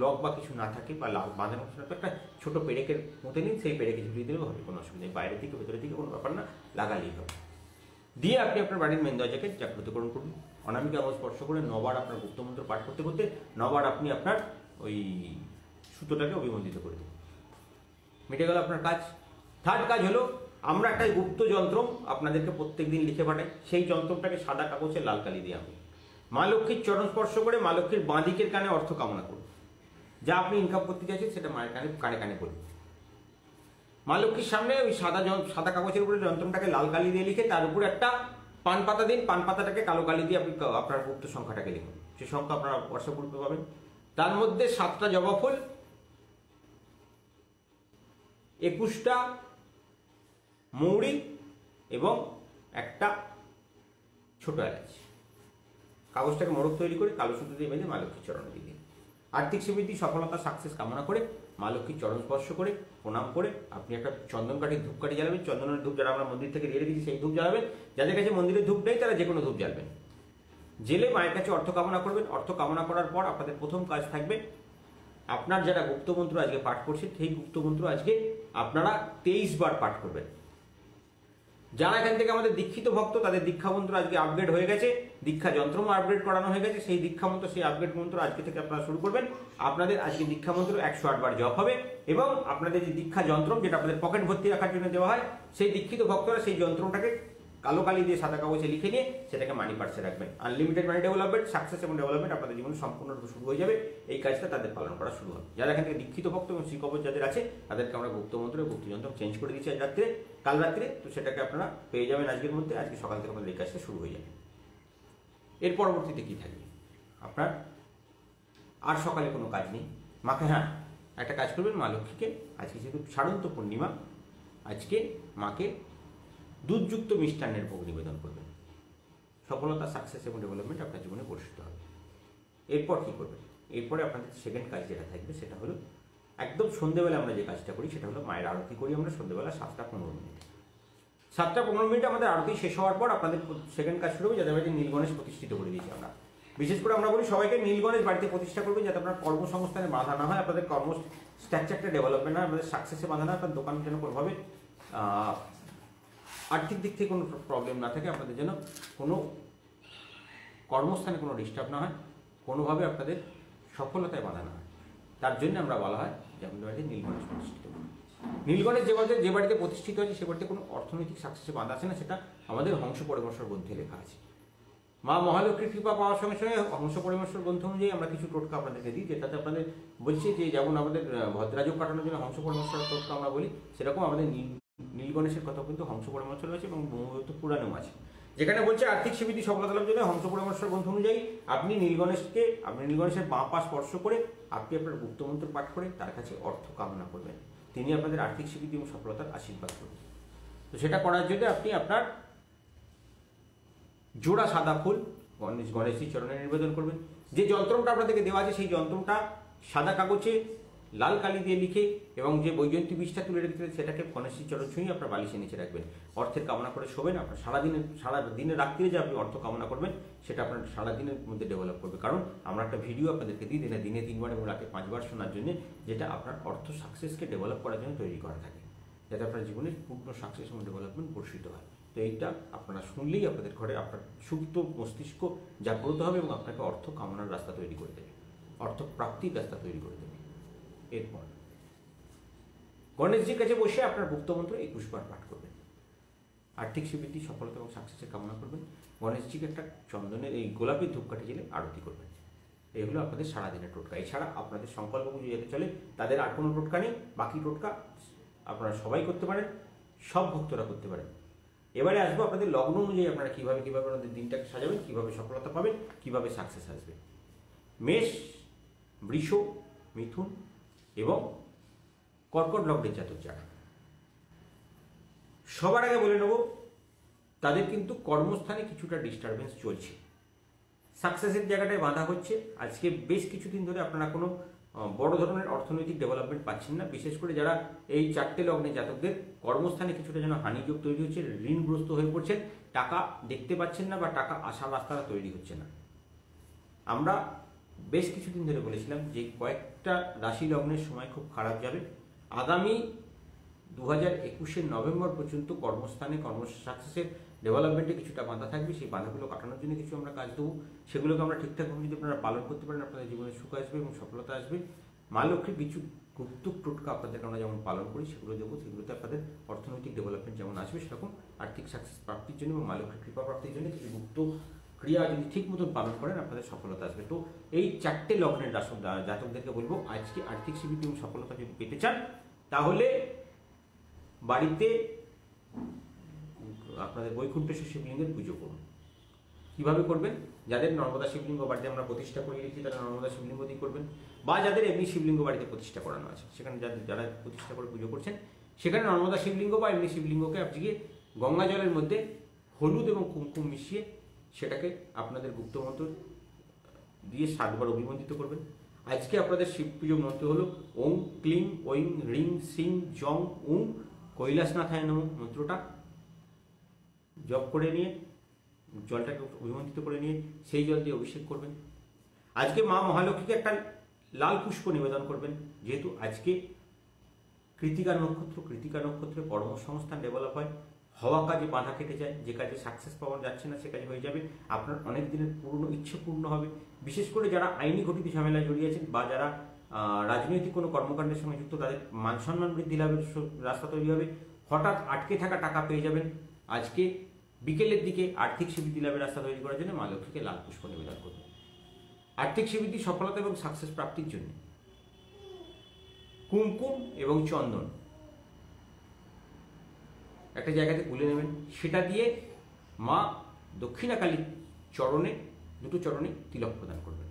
Speaker 1: লক বা কিছু না থাকে বা বাঁধানো কিছু না থাকে, একটা ছোটো পেরেকের মতো নিন, সেই পেরেকে ঝুলিয়ে দিলেও হবে, কোনো অসুবিধা নেই। বাইরে থেকে ভেতরের দিকে কোনো ব্যাপার না, লাগালেই হবে। দিয়ে আপনি আপনার বাড়ির মেন দরজাকে জাগ্রতকরণ করুন। অনামিকা আওয়াজ স্পর্শ করে 9 বার আপনার গুপ্তমন্ত্র পাঠ করতে করতে 9 বার আপনি আপনার ওই সুতোটাকে অভিমন্দিত করে দিন। মিটে গেল আপনার কাজ। থার্ড কাজ হলো, আমরা একটা গুপ্ত যন্ত্র আপনাদেরকে প্রত্যেক দিন লিখে পাঠাই। সেই যন্ত্রটাকে সাদা কাগজে লাল কালি দিয়ে আমি মা লক্ষ্মীর চরণ স্পর্শ করে মা লক্ষ্মীর বাঁ দিকের কানে অর্থ কামনা করুন। যা আপনি ইনকাম করতে চাইছেন সেটা মায়ের কানে কানে বলুন। মা লক্ষ্মীর সামনে ওই সাদা কাগজের উপরে যন্ত্রটাকে লাল কালি দিয়ে লিখে তার উপরে একটা পান পাতা দিন। পান পাতাটাকে কালো কালি দিয়ে আপনি আপনার গুপ্ত সংখ্যাটাকে লিখুন। সেই সংখ্যা আপনারা হোয়াটসঅ্যাপ গ্রুপে পাবেন। তার মধ্যে 7টা জবা ফুল, 21টা মৌরি এবং একটা ছোট এলাচ। কাগজটাকে মোড়ক তৈরি করে কালো সুতো দিয়ে বেঁধে মা লক্ষ্মীর চরণে দিয়ে দিন। আর্থিক সমৃদ্ধি, সফলতা, সাকসেস কামনা করে মা লক্ষ্মীর চরণ স্পর্শ করে প্রণাম করে আপনি একটা চন্দন কাঠির ধূপকাঠি জ্বালাবেন। চন্দনের ধূপ যারা আমরা মন্দির থেকে দিয়ে রেখেছি সেই ধূপ জ্বালাবেন। যাদের কাছে মন্দিরের ধূপ নেই তারা যে কোনো ধূপ জ্বালবেন। জেলে মায়ের কাছে অর্থ কামনা করবেন। অর্থ কামনা করার পর আপনাদের প্রথম কাজ থাকবে, আপনার যারা গুপ্তমন্ত্র আজকে পাঠ করছে সেই গুপ্তমন্ত্র আজকে আপনারা 23 বার পাঠ করবেন। যারা এখান থেকে আমাদের দীক্ষিত ভক্ত তাদের দীক্ষা মন্ত্র আজকে আপগ্রেড হয়ে গেছে, দীক্ষা যন্ত্র আপগ্রেড করানো হয়ে গেছে। সেই দীক্ষা মন্ত্র, সেই আপগ্রেড মন্ত্র আজকে থেকে আপনারা শুরু করবেন। আপনাদের আজকে দীক্ষা মন্ত্র 108 বার জপ হবে এবং আপনাদের যে দীক্ষা যন্ত্র যেটা আপনাদের পকেট ভর্তি রাখার জন্য দেওয়া হয়, সেই দীক্ষিত ভক্তরা সেই যন্ত্রটাকে কালো কালি দিয়ে সাদা কাগজে লিখে নিয়ে সেটাকে মানি পার্সে রাখবেন। আনলিমিটেড মানি ডেভেলপমেন্ট, সাকসেস এবং ডেভেলপমেন্ট আপনাদের জীবনে সম্পূর্ণরূপে শুরু হয়ে যাবে। এই কাজটা তাদের পালন করা শুরু হবে। যারা এখান থেকে দীক্ষিত ভক্ত এবং শ্রীকবচ যাদের আছে তাদেরকে আমরা গুপ্তমন্ত্র গুপ্তযন্ত্র চেঞ্জ করে দিচ্ছি আজ রাত্রে, কাল রাত্রে। তো সেটাকে আপনারা পেয়ে যাবেন আজকের মধ্যে। আজকে সকাল থেকে আমাদের এই কাজটা শুরু হয়ে যাবে। এর পরবর্তীতে কি থাকবে আপনার? আর সকালে কোনো কাজ নেই। মাকে একটা কাজ করবেন, মা লক্ষ্মীকে আজকে যেহেতু সাড়ন্ত পূর্ণিমা, আজকে মাকে দুধযুক্ত মিষ্টান্নের ভোগ নিবেদন করবেন। সফলতা, সাকসেস এবং ডেভেলপমেন্ট আপনার জীবনে বর্ষিত হবে। এরপর কী করবেন? এরপরে আপনাদের সেকেন্ড কাজ যেটা থাকবে সেটা হলো, একদম সন্ধ্যেবেলা আমরা যে কাজটা করি সেটা হলো মায়ের আরতি করি আমরা সন্ধ্যেবেলা 7টা 15 মিনিট। 7টা 15 মিনিট আমাদের আরতি শেষ হওয়ার পর আপনাদের সেকেন্ড কাজ শুরু হবে, যাদের বাড়িতে নীলগণেশ প্রতিষ্ঠিত করে দিয়েছি আমরা। বিশেষ করে আমরা বলি সবাইকে নীলগণেশ বাড়িতে প্রতিষ্ঠা করবেন, যাতে আপনার কর্মসংস্থানে বাধা না হয়, আপনাদের কর্ম স্ট্রাকচারটা ডেভেলপমেন্ট হয়, আপনাদের সাকসেসে বাধা না হয়, আপনার দোকান যেন কোনোভাবে আর্থিক দিক থেকে কোনো প্রবলেম না থাকে, আপনাদের যেন কোনো কর্মস্থানে কোনো ডিস্টার্ব না হয়, কোনোভাবে আপনাদের সফলতায় বাধা না হয়। তার জন্য আমরা বলা হয় যে আমাদের বাড়িতে নীলগণেশ প্রতিষ্ঠিত করুন। নীলগণেশ যে বাড়িতে প্রতিষ্ঠিত হয়েছে সে বাড়িতে কোনো অর্থনৈতিক সাকসেসে বাধা আছে না, সেটা আমাদের হংস পরামর্শের গ্রন্থে লেখা আছে। মা মহালক্ষ্মীর কৃপা পাওয়ার সঙ্গে সঙ্গে হংস পরামর্শের গ্রন্থ অনুযায়ী আমরা কিছু টোটকা আপনাদেরকে দিই, যেটাতে আপনাদের বলছি যে যেমন আমাদের ভদ্রাযোগ কাটানোর জন্য হংস পরামর্শের টোটকা আমরা বলি, সেরকম আমাদের নীলগণেশের কথা কিন্তু হংস পরামর্শ রয়েছে এবং ব্রহ্মবৈবর্ত পুরাণেও আছে, যেখানে বলছে আর্থিক সমৃদ্ধি সফলতা লাভের জন্য হংস পরামর্শের গ্রন্থ অনুযায়ী আপনি নীলগণেশের বাঁ পা স্পর্শ করে আপনি আপনার গুপ্তমন্ত্র পাঠ করে তার কাছে অর্থ কামনা করবেন। তিনি আপনাদের আর্থিক সমৃদ্ধি এবং সফলতার আশীর্বাদ করবেন। তো সেটা করার জন্য আপনি আপনার জোড়া সাদা ফুল গণেশজির চরণে নিবেদন করবেন। যে যন্ত্রটা আপনাদেরকে দেওয়া আছে সেই যন্ত্রটা সাদা কাগজে লাল কালি দিয়ে লিখে এবং যে বৈজয়ন্তী বীজটা তুলে রেখেছিলেন সেটাকে গণেশজির চরণ ছুঁয়ে আপনার বালিশের নিচে রাখবেন। অর্থের কামনা করে শোবেন। আপনার সারা দিনের রাত্রিরে যে আপনি অর্থ কামনা করবেন সেটা আপনার সারাদিনের মধ্যে ডেভেলপ করবে। কারণ আমরা একটা ভিডিও আপনাদেরকে দিই দিনে 3 বার এবং রাতে 5 বার শোনার জন্য, যেটা আপনার অর্থ সাকসেসকে ডেভেলপ করার জন্য তৈরি করা থাকে, যাতে আপনার জীবনের পূর্ণ সাকসেস এবং ডেভেলপমেন্ট বর্ষিত হয়। তো এইটা আপনারা শুনলেই আপনাদের ঘরে আপনার সুপ্ত মস্তিষ্ক জাগ্রত হবে এবং আপনাকে অর্থ কামনার রাস্তা তৈরি করে দেবে, অর্থ প্রাপ্তির রাস্তা তৈরি করে দেবে। এরপর গণেশজির কাছে বসে আপনার গুপ্তমন্ত্র 21 বার পাঠ করবেন। আর্থিক সমৃদ্ধি, সফলতা এবং সাকসেসের কামনা করবেন। গণেশজিকে একটা চন্দনের এই গোলাপি ধূপকাঠি জেলে আরতি করবেন। এগুলো আপনাদের সারাদিনের টোটকা। এছাড়া আপনাদের সংকল্প পুজো যেতে চলে তাদের আর কোনো টোটকা নেই। বাকি টোটকা আপনারা সবাই করতে পারেন, সব ভক্তরা করতে পারেন। এবারে আসবো আপনাদের লগ্ন অনুযায়ী আপনারা কীভাবে আপনাদের দিনটাকে সাজাবেন, কীভাবে সফলতা পাবেন, কীভাবে সাকসেস আসবে। মেষ, বৃষ, মিথুন এবং কর্কট লগ্নের জাতক যারা, সবার আগে বলে নেব তাদের কিন্তু কর্মস্থানে কিছুটা ডিস্টারবেন্স চলছে, সাকসেসের জায়গাটায় বাধা হচ্ছে। আজকে বেশ কিছুদিন ধরে আপনারা কোনো বড় ধরনের অর্থনৈতিক ডেভেলপমেন্ট পাচ্ছেন না। বিশেষ করে যারা এই 4টে লগ্নে জাতকদের কর্মস্থানে কিছুটা যেন হানিযোগ তৈরি হচ্ছে, ঋণগ্রস্ত হয়ে পড়ছেন, টাকা দেখতে পাচ্ছেন না বা টাকা আসার রাস্তাটা তৈরি হচ্ছে না। আমরা বেশ কিছুদিন ধরে বলেছিলাম যে কয়েকটা রাশি লগ্নের সময় খুব খারাপ যাবে। আগামী 2021 নভেম্বর পর্যন্ত কর্মস্থানে সাকসেসের ডেভেলপমেন্টে কিছুটা বাধা থাকবে। সেই বাধাগুলো কাটানোর জন্য কিছু আমরা কাজ দেবো। সেগুলোকে আমরা ঠিকঠাকভাবে যদি আপনারা পালন করতে পারেন, আপনাদের জীবনে সুখ আসবে এবং সফলতা আসবে। মা লক্ষ্মীর কিছু গুপ্ত টোটকা আপনাদেরকে আমরা যেমন পালন করি সেগুলো দেবো। সেগুলোতে আপনাদের অর্থনৈতিক ডেভেলপমেন্ট যেমন আসবে, সেরকম আর্থিক সাকসেস প্রাপ্তির জন্য এবং মা লক্ষ্মীর কৃপা প্রাপ্তির জন্য কিছু গুপ্ত ক্রিয়া যদি ঠিক মতন পালন করেন আপনাদের সফলতা আসবে। তো এই 4টে লগ্নের জাতকদেরকে বলবো, আজকে আর্থিক সিদ্ধি এবং সফলতা যদি পেতে চান তাহলে বাড়িতে আপনাদের বৈকুণ্ঠেশ্বর শিবলিঙ্গের পুজো করুন। কিভাবে করবেন? যাদের নর্মদা শিবলিঙ্গ বাড়িতে আমরা প্রতিষ্ঠা করে রেখেছি তারা নর্মদা শিবলিঙ্গ দিয়ে করবেন, বা যাদের এমনি শিবলিঙ্গ বাড়িতে প্রতিষ্ঠা করানো আছে সেখানে যারা প্রতিষ্ঠা করে পুজো করছেন সেখানে নর্মদা শিবলিঙ্গ বা এমনি শিবলিঙ্গকে আপনি গঙ্গা জলের মধ্যে হলুদ এবং কুমকুম মিশিয়ে সেটাকে আপনাদের গুপ্তমন্ত্র দিয়ে 7বার অভিমন্ত্রিত করবেন। আজকে আপনাদের শিব পুজো মন্ত্র হলো ওং ক্লিং ঐং রিং সিং জং উং কৈলাসনাথায় নমঃ। মন্ত্রটা জপ করে নিয়ে জলটাকে অভিমন্ত্রিত করে নিয়ে সেই জল দিয়ে অভিষেক করবেন। আজকে মা মহালক্ষ্মীকে একটা লাল পুষ্প নিবেদন করবেন, যেহেতু আজকে কৃতিকা নক্ষত্রে কর্মসংস্থান ডেভেলপ হয়, হওয়া কাজে বাধা কেটে যায়, যে কাজে সাকসেস পাওয়া যাচ্ছে না সে কাজে হয়ে যাবে, আপনার অনেক দিনের পূর্ণ ইচ্ছে পূর্ণ হবে। বিশেষ করে যারা আইনি ঘটিত ঝামেলায় জড়িয়েছেন বা যারা রাজনৈতিক কোনো কর্মকাণ্ডের সঙ্গে যুক্ত, তাদের মান সম্মান বৃদ্ধি লাভের রাস্তা তৈরি হবে। হঠাৎ আটকে থাকা টাকা পেয়ে যাবেন। আজকে বিকেলের দিকে আর্থিক সিদ্ধি লাভের রাস্তা তৈরি করার জন্য মা লক্ষ্মীকে লাল পুষ্প নিবেদন করবেন। আর্থিক সিদ্ধি, সফলতা এবং সাকসেস প্রাপ্তির জন্য কুমকুম এবং চন্দন একটা জায়গাতে গুলে নেবেন, সেটা দিয়ে মা দক্ষিণাকালীর দুটো চরণে তিলক প্রদান করবেন।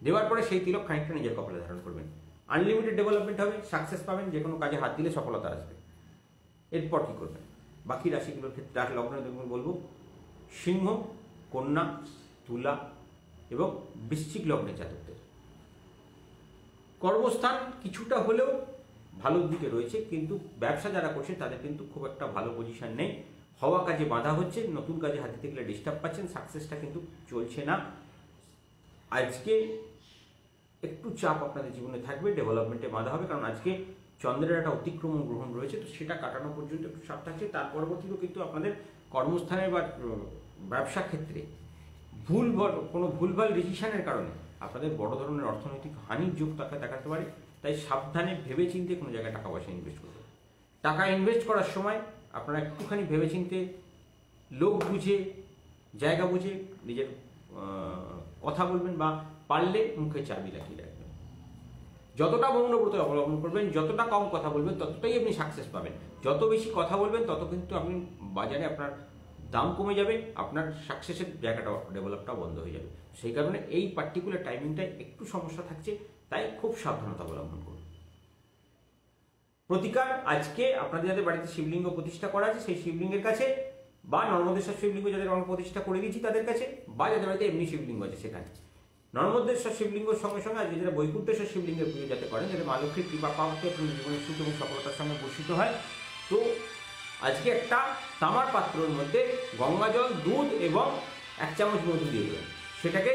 Speaker 1: দেওয়ার পরে সেই তিলক খানিকটা নিজের কপালে ধারণ করবেন। আনলিমিটেড ডেভেলপমেন্ট হবে, সাকসেস পাবেন, যে কোনো কাজে হাত দিলে সফলতা আসবে। এরপর কি করবেন? বাকি রাশিগুলোর ক্ষেত্রে তার লগ্ন বলবো সিংহ, কন্যা, তুলা এবং বৃশ্চিক লগ্নের জাতকদের কর্মস্থান কিছুটা হলেও ভালোর দিকে রয়েছে, কিন্তু ব্যবসা যারা করছে তাদের কিন্তু খুব একটা ভালো পজিশন নেই। হওয়া কাজে বাধা হচ্ছে, নতুন কাজে হাতে থেকে ডিস্টার্ব পাচ্ছেন, সাকসেসটা কিন্তু চলছে না। আজকে একটু চাপ আপনাদের জীবনে থাকবে, ডেভেলপমেন্টে বাধা হবে, কারণ আজকে চন্দ্রের একটা অতিক্রমণ গ্রহণ রয়েছে, তো সেটা কাটানো পর্যন্ত একটু চাপ থাকছে। তার পরবর্তীতেও কিন্তু আপনাদের কর্মস্থানে বা ব্যবসা ক্ষেত্রে কোনো ভুলভাল ডিসিশনের কারণে আপনাদের বড় ধরনের অর্থনৈতিক হানির যোগ দেখাতে পারে। তাই সাবধানে ভেবেচিন্তে কোনো জায়গায় টাকা পয়সা ইনভেস্ট করবেন। টাকা ইনভেস্ট করার সময় আপনারা একটুখানি ভেবেচিন্তে, লোক বুঝে, জায়গা বুঝে নিজের কথা বলবেন, বা পারলে মুখে চাবি লাগিয়ে রাখবেন। যতটা মৌনব্রত অবলম্বন করবেন, যতটা কম কথা বলবেন ততটাই আপনি সাকসেস পাবেন। যত বেশি কথা বলবেন তত কিন্তু আপনি বাজারে আপনার দাম কমে যাবে, আপনার সাকসেসের জায়গাটা ডেভেলপটা বন্ধ হয়ে যাবে। সেই কারণে এই পার্টিকুলার টাইমিংটায় একটু সমস্যা থাকছে, তাই খুব সাবধানতা অবলম্বন করুন। প্রতিকার, আজকে আপনাদের যাদের বাড়িতে শিবলিঙ্গ প্রতিষ্ঠা করা আছে সেই শিবলিঙ্গের কাছে, বা নর্মদেশ্বর শিবলিঙ্গ যাদের আমরা প্রতিষ্ঠা করে দিয়েছি তাদের কাছে, বা যাদের বাড়িতে এমনি শিবলিঙ্গ আছে সেখানে নর্মদেশ্বর শিবলিঙ্গের সঙ্গে সঙ্গে আজকে যারা বৈকুণ্ঠেশ্বর শিবলিঙ্গের পুজো যাতে করেন, যাতে মা লক্ষ্মীর কৃপা পাওয়াতে আপনার জীবনের সুখ এবং সফলতার সঙ্গে ভূষিত হয়, তো আজকে একটা তামার পাত্রের মধ্যে গঙ্গা জল, দুধ এবং 1 চামচ মধু দিয়ে দেবেন। সেটাকে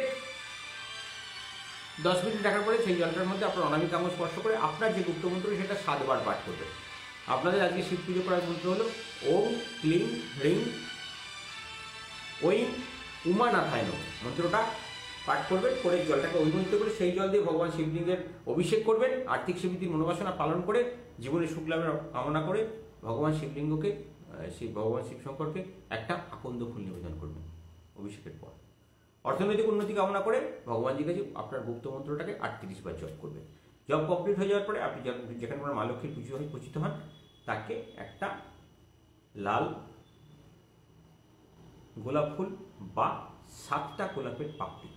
Speaker 1: 10 মিনিট রাখার পরে সেই জলটার মধ্যে আপনার অনামিকা আঙুল স্পর্শ করে আপনার যে গুপ্তমন্ত্র সেটা 7বার পাঠ করবেন। আপনাদের আজকে শিব পুজো করার মন্ত্র হলো ওম ক্লিং হ্রিং ঐং উমানাথায় নমঃ। মন্ত্রটা পাঠ করবেন, করে জলটাকে অভিমন্ত্রিত করে সেই জল দিয়ে ভগবান শিবলিঙ্গের অভিষেক করবেন। আর্থিক সিদ্ধির মনোবাসনা পালন করে জীবনে সুখ লাভের কামনা করে ভগবান শিবলিঙ্গকে, ভগবান শিবশঙ্করকে একটা আকন্দ ফুল নিবেদন করবেন অভিষেকের পর। অর্থনৈতিক উন্নতি কামনা করে ভগবানজির কাছে আপনার গুপ্ত মন্ত্রটাকে 38 বার জপ করবেন। জপ কমপ্লিট হয়ে যাওয়ার পরে আপনি যেখানে মা লক্ষ্মীর পুজো হয়ে পূজিত হন তাকে একটা লাল গোলাপ ফুল বা 7টা গোলাপের পাপড়ি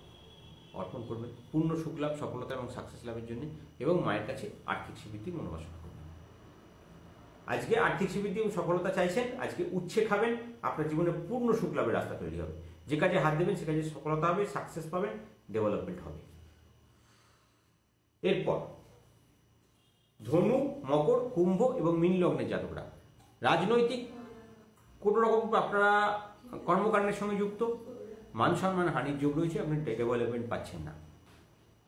Speaker 1: অর্পণ করবেন, পূর্ণ সুখ লাভ, সফলতা এবং সাকসেস লাভের জন্য, এবং মায়ের কাছে আর্থিক সিদ্ধির মনোবাসনা করবেন। আজকে আর্থিক সিদ্ধির এবং সফলতা চাইছেন, আজকে উচ্ছে খাবেন, আপনার জীবনে পূর্ণ সুখ লাভের রাস্তা তৈরি হবে। যে কাজে হাত দেবেন সে কাজে সফলতা হবে, সাকসেস পাবেন, ডেভেলপমেন্ট হবে। এরপর ধনু, মকর, কুম্ভ এবং মীন লগ্নের জাতকরা রাজনৈতিক কোনো রকম আপনারা কর্মকাণ্ডের সঙ্গে যুক্ত, মান সম্মান হানির যোগ রয়েছে, আপনি ডেভেলপমেন্ট পাচ্ছেন না।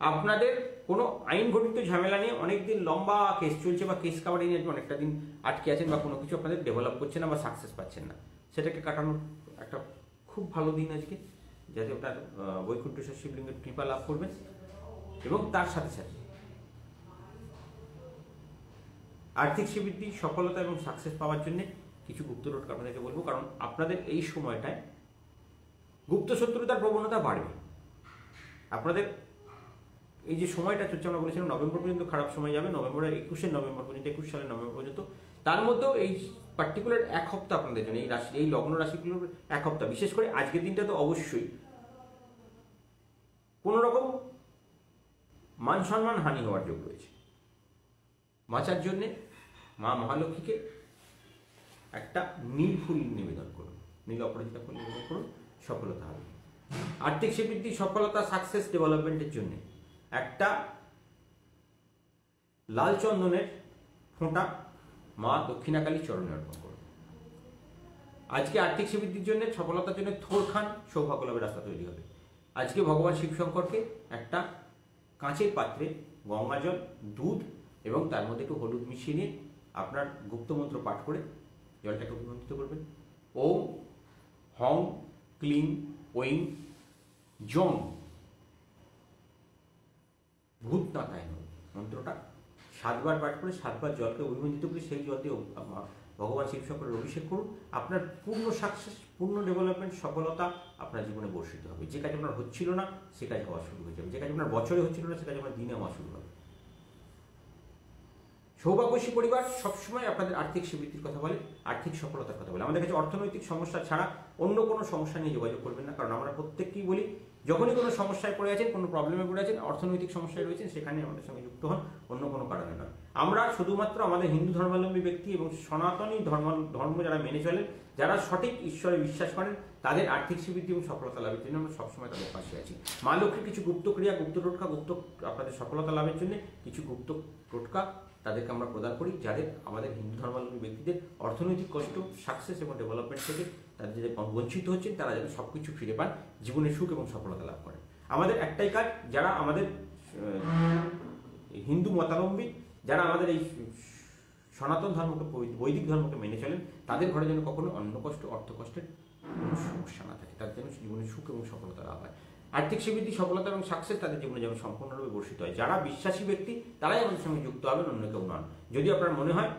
Speaker 1: আপনাদের কোনো আইন ঘটিত ঝামেলা নিয়ে অনেকদিন লম্বা কেস চলছে বা কেস কাভারি নিয়ে অনেকটা দিন আটকে আছেন বা কোনো কিছু আপনাদের ডেভেলপ করছে না বা সাকসেস পাচ্ছেন না, সেটাকে কাটানোর একটা খুব ভালো দিন আজকে, যাতে আপনার বৈকুণ্ঠেশ্বর শিবলিঙ্গের কৃপা লাভ করবেন। এবং তার সাথে সাথে আর্থিক শ্রীবৃদ্ধি, সফলতা এবং সাকসেস পাওয়ার জন্য কিছু গুপ্ত টোটকা আপনাদেরকে বলবো, কারণ আপনাদের এই সময়টায় গুপ্ত শত্রুতার প্রবণতা বাড়বে। আপনাদের এই যে সময়টা চলছে, আমরা বলেছিলাম নভেম্বর পর্যন্ত খারাপ সময় যাবে, নভেম্বরের 21শে নভেম্বর পর্যন্ত, 21 সালের নভেম্বর পর্যন্ত, তার মধ্যেও এই পার্টিকুলার এক সপ্তাহ আপনাদের জন্য এই লগ্ন রাশিগুলোর এক সপ্তাহ, বিশেষ করে আজকের দিনটা তো অবশ্যই কোনো রকম মান সম্মান হানি হওয়ার যোগ রয়েছে। বাঁচার জন্যে মা মহালক্ষ্মীকে একটা নীল ফুল নিবেদন করুন, নীল অপরাজিতা ফুল নিবেদন করুন, সফলতা হবে। আর্থিক শ্রীবৃদ্ধি, সফলতা, সাকসেস, ডেভেলপমেন্টের জন্য একটা লাল চন্দনের ফোঁটা মা দক্ষিণাকালী চরণে অর্পণ করুন। আজকে আর্থিক শ্রীবৃদ্ধির জন্য, সফলতার জন্য থোর খান, সৌভাগ্য লাভের রাস্তা তৈরি হবে। আজকে ভগবান শিবশঙ্করকে একটা কাঁচের পাত্রে গঙ্গা জল, দুধ এবং তার মধ্যে একটু হলুদ মিশিয়ে নিয়ে আপনার গুপ্তমন্ত্র পাঠ করে জলটাকে অভিমন্ত্রিত করবেন। ওম হং ক্লিং ওইং জং ভূতনাথায় মন্ত্রটা 7 বার পাঠ করে 7 বার জলকে অভিমন্ত্রিত করে সেই জল দিয়ে ভগবান শিবশঙ্করের অভিষেক করুন। আপনার পূর্ণ সাকসেস, পূর্ণ ডেভেলপমেন্ট, সফলতা আপনার জীবনে বর্ষিত হবে। যে কাজ আপনার হচ্ছিল না সে কাজ হওয়া শুরু হয়ে যাবে, যে কাজ আপনার বছরে হচ্ছিল না সে কাজ আপনার দিনে হওয়া শুরু হবে। সৌভাগ্যশী পরিবার সবসময় আপনাদের আর্থিক শ্রীবৃদ্ধির কথা বলে, আর্থিক সফলতার কথা বলে। আমাদের কাছে অর্থনৈতিক সমস্যা ছাড়া অন্য কোনো সমস্যা নিয়ে যোগাযোগ করবেন না, কারণ আমরা প্রত্যেককেই বলি যখনই কোনো সমস্যায় পড়ে আছেন, কোনো প্রবলেমে পড়ে আছেন, অর্থনৈতিক সমস্যায় রয়েছেন, সেখানে আমাদের সঙ্গে যুক্ত হন, অন্য কোনো কারণে নয়। আমরা শুধুমাত্র আমাদের হিন্দু ধর্মাবলম্বী ব্যক্তি এবং সনাতনী ধর্ম যারা মেনে চলেন, যারা সঠিক ঈশ্বরে বিশ্বাস করেন, তাদের আর্থিক শ্রীবৃদ্ধি এবং সফলতা লাভের জন্য আমরা সবসময় তাদের পাশে আছি। মা লক্ষ্মীর কিছু গুপ্ত ক্রিয়া, গুপ্ত টোটকা, আপনাদের সফলতা লাভের জন্য কিছু গুপ্ত টোটকা তাদেরকে আমরা প্রদান করি, যাদের আমাদের হিন্দু ধর্মাবলম্বী ব্যক্তিদের অর্থনৈতিক কষ্ট, সাকসেস এবং ডেভেলপমেন্ট থেকে তাদের যাদের বঞ্চিত হচ্ছেন, তারা যেন সব কিছু ফিরে পান, জীবনে সুখ এবং সফলতা লাভ করেন। আমাদের একটাই কাজ, যারা আমাদের হিন্দু মতাবলম্বী, যারা আমাদের এই সনাতন ধর্মকে, বৈদিক ধর্মকে মেনে চলেন, তাদের ঘরে যেন কখনো অন্ন কষ্ট, অর্থ কষ্টের কোনো সমস্যা না থাকে, তাদের যেন জীবনে সুখ এবং সফলতা লাভ হয়। আর্থিক শ্রীবৃদ্ধি, সফলতা এবং সাকসেস তাদের জীবনে যেন সম্পূর্ণরূপে বর্ষিত হয়। যারা বিশ্বাসী ব্যক্তি তারাই আমাদের সঙ্গে যুক্ত হবেন, অন্য কেউ নন। যদি আপনার মনে হয়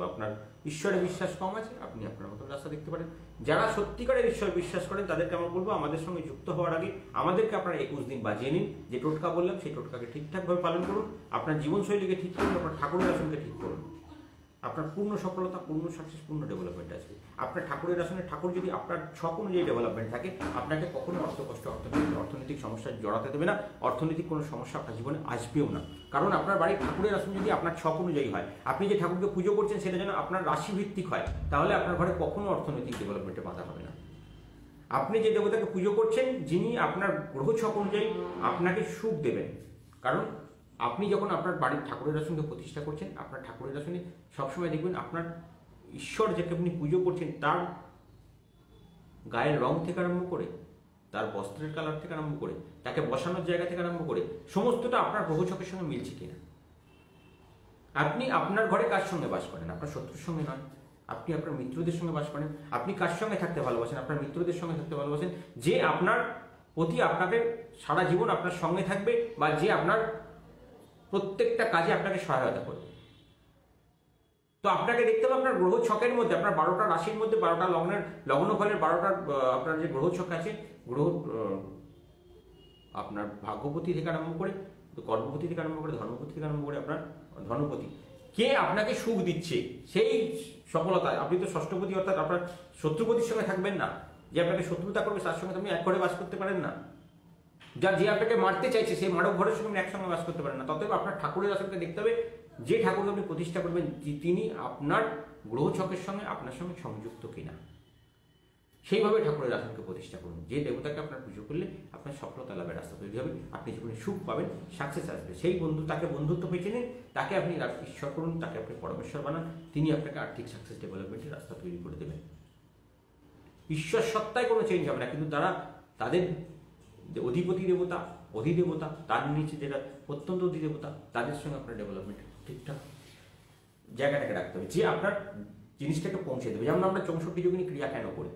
Speaker 1: আপনার ঈশ্বরে বিশ্বাস কম আছে, আপনি আপনার মতন রাস্তা দেখতে পারেন। যারা সত্যিকারের ঈশ্বরে বিশ্বাস করেন তাদেরকে আমরা বলবো, আমাদের সঙ্গে যুক্ত হওয়ার আগে আমাদেরকে আপনারা 21 দিন বাজিয়ে নিন। যে টোটকা বললাম সেই টোটকাকে ঠিকঠাকভাবে পালন করুন, আপনার জীবনশৈলীকে ঠিক করুন, আপনার ঠাকুরের আসনকে ঠিক করুন। আপনার পূর্ণ সফলতা, পূর্ণ সাকসেস, পূর্ণ ডেভেলপমেন্ট আসবে। আপনার ঠাকুরের আসনে ঠাকুর যদি আপনার ছক অনুযায়ী ডেভেলপমেন্ট থাকে, আপনাকে কখনো অর্থনৈতিক সমস্যায় জড়াতে দেবে না, অর্থনৈতিক কোনো সমস্যা আপনার জীবনে আসবেও না। কারণ আপনার বাড়ির ঠাকুরের আসন যদি আপনার ছক অনুযায়ী হয়, আপনি যে ঠাকুরকে পুজো করছেন সেটা যেন আপনার রাশিভিত্তিক হয়, তাহলে আপনার ঘরে কখনো অর্থনৈতিক ডেভেলপমেন্টে বাধা হবে না। আপনি যে দেবতাকে পুজো করছেন, যিনি আপনার গ্রহ ছক অনুযায়ী আপনাকে সুখ দেবেন। কারণ আপনি যখন আপনার বাড়ির ঠাকুরের আসনকে প্রতিষ্ঠা করছেন, আপনার ঠাকুরের আসনে সবসময় দেখবেন আপনার ঈশ্বর যাকে আপনি পুজো করছেন তার গায়ের রং থেকে আরম্ভ করে, তার বস্ত্রের কালার থেকে আরম্ভ করে, তাকে বসানোর জায়গা থেকে আরম্ভ করে সমস্তটা আপনার গ্রহছকের সঙ্গে মিলছে কিনা। আপনি আপনার ঘরে কার সঙ্গে বাস করেন? আপনার শত্রুর সঙ্গে নয়, আপনি আপনার মিত্রদের সঙ্গে বাস করেন। আপনি কার সঙ্গে থাকতে ভালোবাসেন? আপনার মিত্রদের সঙ্গে থাকতে ভালোবাসেন, যে আপনার প্রতি আপনাকে সারা জীবন আপনার সঙ্গে থাকবে, বা যে আপনার প্রত্যেকটা কাজে আপনাকে সহায়তা করবে। তো আপনাকে দেখতে হবে আপনার গ্রহ ছকের মধ্যে, আপনার 12টা রাশির মধ্যে, 12টা লগ্নফলের 12টা আপনার যে গ্রহ ছক আছে, গ্রহ আপনার ভাগ্যপতি থেকে আরম্ভ করে, কর্মপতি থেকে আরম্ভ করে, ধর্মপতি থেকে আরম্ভ করে আপনার ধনপতি, কে আপনাকে সুখ দিচ্ছে সেই সফলতায়। আপনি তো ষষ্ঠপতি অর্থাৎ আপনার শত্রুপতির সঙ্গে থাকবেন না, যে আপনাকে শত্রুতা করবে তার সঙ্গে আপনি এক ঘরে বাস করতে পারেন না। যে আপনাকে মারতে চাইছে সেই মানব ঘরের সঙ্গে একসঙ্গে বাস করতে পারেন না। ততএব আপনার ঠাকুরের আসনকে দেখতে হবে, যে ঠাকুরকে আপনি প্রতিষ্ঠা করবেন তিনি আপনার গ্রহ ছকের সঙ্গে আপনার সঙ্গে সংযুক্ত কিনা। সেইভাবে ঠাকুরের আসনকে প্রতিষ্ঠা করুন। যে দেবতাকে আপনার পুজো করলে আপনার সফলতা লাভের রাস্তা তৈরি হবে, আপনি জীবনে সুখ পাবেন, সাকসেস আসবে। সেই তাকে বন্ধুত্ব বেছে নিন, তাকে আপনি ঈশ্বর করুন, তাকে আপনি পরমেশ্বর বানান, তিনি আপনাকে আর্থিক সাকসেস ডেভেলপমেন্টের রাস্তা তৈরি করে দেবেন। ঈশ্বর সত্তায় কোনো চেঞ্জ হবে না, কিন্তু তাদের অধিপতি দেবতা, অধিদেবতা, তার নিচে যেটা প্রত্যন্ত অধিদেবতা, তাদের সঙ্গে আপনার ডেভেলপমেন্ট ঠিকঠাক জায়গাটাকে রাখতে হবে, যে আপনার জিনিসটাকে পৌঁছে দেবে। যেমন আমরা 64 যোগিনী ক্রিয়া কেন করি?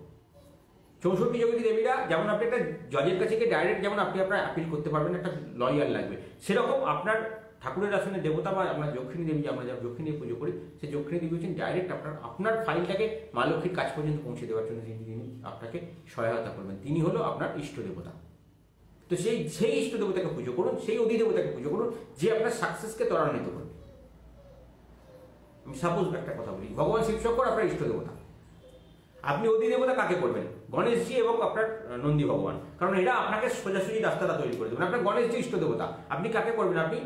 Speaker 1: 64 যোগিনী দেবীরা যেমন আপনি একটা জজের কাছে গিয়ে ডাইরেক্ট যেমন আপনি আপনার অ্যাপিল করতে পারবেন, একটা লয়ার লাগবে, সেরকম আপনার ঠাকুরের আসনে দেবতা বা আমরা যক্ষিণী দেবী, আমরা যারা যক্ষিণী পুজো করি, সেই যক্ষিণী দেবী হচ্ছেন ডাইরেক্ট আপনার ফাইলটাকে মা লক্ষ্মীর কাছ পর্যন্ত পৌঁছে দেওয়ার জন্য তিনি আপনাকে সহায়তা করবেন। তিনি হলো আপনার ইষ্ট দেবতা। তো সেই ইষ্ট দেবতাকে পুজো করুন, সেই অধিদেবতাকে পুজো করুন, যে আপনার সাকসেসকে ত্বরান্বিত করবে। আমি সাপোজ একটা কথা বলি, ভগবান শিবশঙ্কর আপনার ইষ্ট দেবতা, আপনি অধিদেবতা কাকে করবেন? গণেশজি এবং আপনার নন্দী ভগবান, কারণ এরা আপনাকে সোজাসুজি রাস্তাটা তৈরি করে দেবেন। আপনার গণেশজি ইষ্ট দেবতা, আপনি কাকে করবেন? আপনি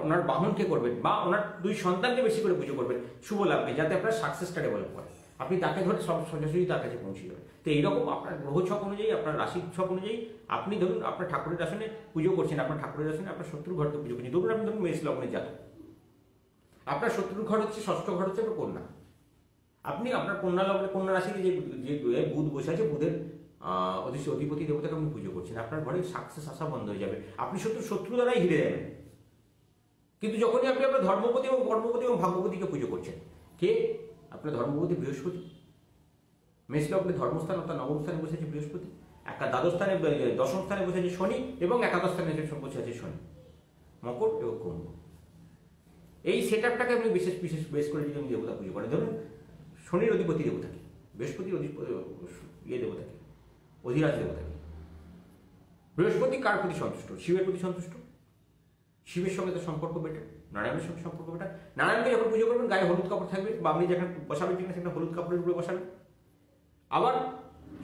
Speaker 1: ওনার বাহনকে করবেন, বা ওনার 2 সন্তানকে বেশি করে পুজো করবেন শুভ লাভকে, যাতে আপনার সাকসেসটা ডেভেলপ করে। আপনি তাকে ধরে সব সোজাসুজি তার কাছে পৌঁছে যাবেন। তো এইরকম আপনার গ্রহ ছক অনুযায়ী, আপনার রাশির ছক অনুযায়ী আপনি ধরুন আপনার ঠাকুরের আসনে পুজো করছেন, আপনার ঠাকুরের আসনে আপনার শত্রু ঘরকে পুজো করছেন। ধরুন আপনি মেষ লগ্নের জাতক, আপনার শত্রুর ঘর হচ্ছে, ষষ্ঠ ঘর হচ্ছে আপনার কন্যা। আপনি আপনার কন্যা লগ্নে, কন্যা রাশিতে যে বুধ বসে আছে, বুধের অধিপতি দেবতাকে আপনি পুজো করছেন, আপনার ঘরে সাকসেস আসা বন্ধ হয়ে যাবে, আপনি শত্রু দ্বারাই হিরে যাবেন। কিন্তু যখনই আপনি আপনার ধর্মপতি এবং কর্মপতি এবং ভাগ্যপতিকে পুজো করছেন, কে? আপনার ধর্মপতি বৃহস্পতি, মেষ লগ্নে ধর্মস্থান অর্থাৎ নবম স্থানে বসেছে বৃহস্পতি, দ্বাদশ স্থানে, দশম স্থানে বসেছে শনি, এবং একাদশ স্থানে বসে আছে শনি, মকর এবং কুম্ভ। এই সেট আপটাকে আপনি বিশেষ বেশ করে যদি দেবতা পুজো করেন, ধরুন শনির অধিপতি দেবতাকে, বৃহস্পতির দেবতাকে, অধিরাজ দেবতাকে। বৃহস্পতি কার প্রতি সন্তুষ্ট? শিবের প্রতি সন্তুষ্ট। শিবের সঙ্গে তার সম্পর্ক বেটার, নারায়ণের সঙ্গে সম্পর্ক বেটার। নারায়ণকে যখন পুজো করবেন গায়ে হলুদ কাপড় থাকবে, বা আপনি যেখানে বসাবেন সেখানে হলুদ কাপড়ের উপরে বসাবেন। আবার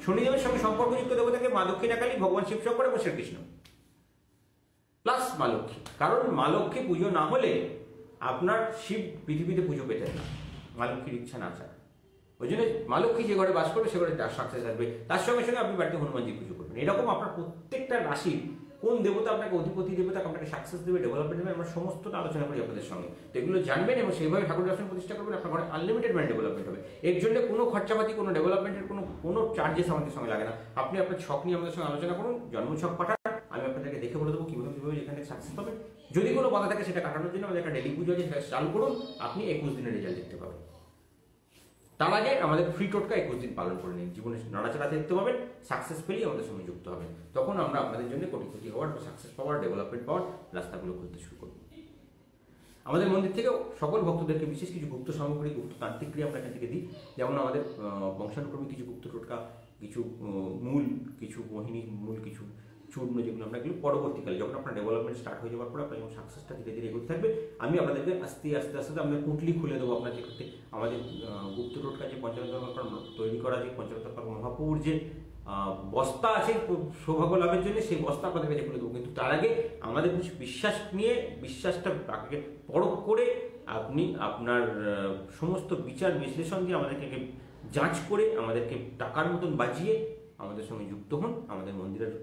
Speaker 1: শনিদেবের সঙ্গে সম্পর্কযুক্ত দেবতাকে মা দক্ষিণাকালী, ভগবান শিবশঙ্কর এবং শ্রীকৃষ্ণ, প্লাস মা লক্ষ্মী। কারণ মা লক্ষ্মী পুজো না হলে আপনার শিব পৃথিবীতে পুজো পেতেন না, মা লক্ষ্মীর ইচ্ছা না ছাড়া। ওই জন্য মা লক্ষ্মী যে ঘরে বাস করবে সে ঘরে সাকসেস আসবে। তার সঙ্গে সঙ্গে আপনি বাড়িতে হনুমানজি পুজো করবেন। এরকম আপনার প্রত্যেকটা রাশির কোন দেবতা আপনাকে, অধিপতি দেবতা আপনাকে সাকসেস দেবে, ডেভেলপমেন্ট দেবে, আমরা সমস্তটা আলোচনা করি আপনাদের সঙ্গে। তো এগুলো জানবেন এবং সেইভাবে ঠাকুরের আসন প্রতিষ্ঠা করবেন, আপনার ঘরে আনলিমিটেড ম্যান ডেভেলপমেন্ট হবে। এর জন্য কোনো খরচাপাতি, কোনো ডেভেলপমেন্টের কোনো চার্জেস আমাদের সঙ্গে লাগে না। আপনি আপনার ছক নিয়ে আমাদের সঙ্গে আলোচনা করুন, জন্ম ছক পাঠান, আমি আপনাদেরকে দেখে বলে দেবো কীভাবে এখানে সাকসেস পাবেন। যদি কোনো বাধা থাকে সেটা কাটানোর জন্য আমাদের একটা ডেলি পুজো আছে, সেটা চালু করুন, আপনি 21 দিনের রেজাল্ট দেখতে পাবেন। তার আগে আমাদের ফ্রি টোটকা 21 দিন পালন করে নিন, জীবনে নাড়াচাড়া দেখতে পাবেন, সাকসেস পেলেই আমাদের সঙ্গে যুক্ত হবেন। তখন আমরা আপনাদের জন্য কোটি হওয়ার বা সাকসেস পাওয়ার, ডেভেলপমেন্ট পাওয়ার রাস্তাগুলো খুলতে শুরু করব। আমাদের মন্দির থেকেও সকল ভক্তদেরকে বিশেষ কিছু গুপ্ত সামগ্রী, গুপ্ত তান্ত্রিক ক্রিয়া আমরা এখান থেকে দিই। যেমন আমাদের বংশানুক্রমিক কিছু গুপ্ত টোটকা, কিছু মূল, কিছু মোহিনী মূল, কিছু চূর্ণ, যেগুলো আমরা এগুলো পরবর্তীকালে যখন আপনার ডেভেলপমেন্ট স্টার্ট হয়ে যাওয়ার পর আপনার যখন সাকসেসটা ধীরে ধীরে এগোতে থাকবে, আমি আপনাদেরকে আস্তে আস্তে আমরা কুটলি খুলে দেবো আপনাদের করতে। আমাদের গুপ্ত টোটকা যে পঞ্চানন তৈরি করা, যে পঞ্চানন মহাপুর যে বস্তা আছে সৌভাগ্য লাভের জন্য, সেই বস্তা আপনাদের কাছে খুলে দেবো। কিন্তু তার আগে আমাদের কিছু বিশ্বাস নিয়ে, বিশ্বাসটা আগে পরখ করে আপনি আপনার সমস্ত বিচার বিশ্লেষণ দিয়ে আমাদেরকে যাচ করে, আমাদেরকে টাকার মতন বাজিয়ে আমাদের সঙ্গে যুক্ত হন। আমাদের মন্দিরের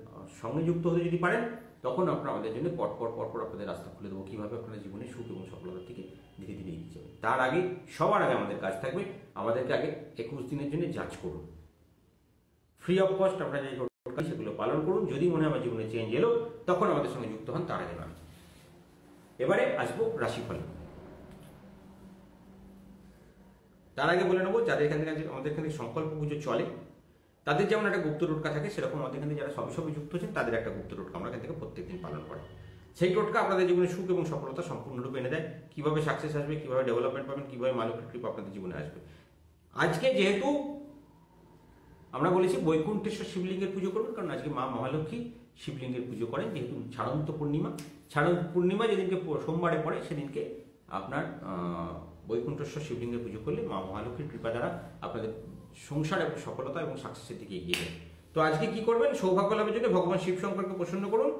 Speaker 1: সঙ্গে যুক্ত হতে যদি পারেন, তখন আপনারা আমাদের জন্য পরপর আপনাদের রাস্তা খুলে দেবো, কীভাবে আপনাদের জীবনে সুখ এবং সফলতার থেকে ধীরে ধীরে এগিয়ে যাবে। তার আগে, সবার আগে আমাদের কাজ থাকবে, আমাদেরকে আগে 21 দিনের জন্য যাচ করুন, ফ্রি অফ কস্ট। আপনারা যে টোটকা সেগুলো পালন করুন। যদি মনে হয় আমার জীবনে চেঞ্জ এলো, তখন আমাদের সঙ্গে যুক্ত হন, তার আগে নয়। এবারে আসবো রাশিফল। তার আগে বলে নেবো, যাদের এখান থেকে আমাদের এখানে সংকল্প পুজো চলে, তাদের যেমন একটা গুপ্ত টোটকা থাকে, সেরকম আমাদের এখানে যারা সবে যুক্ত হচ্ছেন তাদের একটা গুপ্ত টোটকা আমরা এখান থেকে প্রত্যেকদিন পালন করি। সেই টোটকা আপনাদের জীবনে সুখ এবং সফলতা সম্পূর্ণরূপে এনে দেয়। কীভাবে সাকসেস আসবে, কীভাবে ডেভেলপমেন্ট পাবেন, কীভাবে মা লক্ষ্মীর কৃপা আপনাদের জীবনে আসবে। আজকে যেহেতু আমরা বলেছি বৈকুণ্ঠেশ্বর শিবলিঙ্গের পুজো করবেন, কারণ আজকে মা মহালক্ষ্মী শিবলিঙ্গের পুজো করেন, যেহেতু ছাড়ন্ত পূর্ণিমা যেদিনকে সোমবারে পড়ে, সেদিনকে আপনার বৈকুণ্ঠেশ্বর শিবলিঙ্গের পুজো করলে মা মহালক্ষ্মীর কৃপা দ্বারা আপনাদের সংসার এবং সফলতা এবং সাকসেসের দিকে এগিয়ে যাবে। তো আজকে কি করবেন? সৌভাগ্য লাভের জন্য ভগবান শিব শঙ্করকে প্রসন্ন করুন,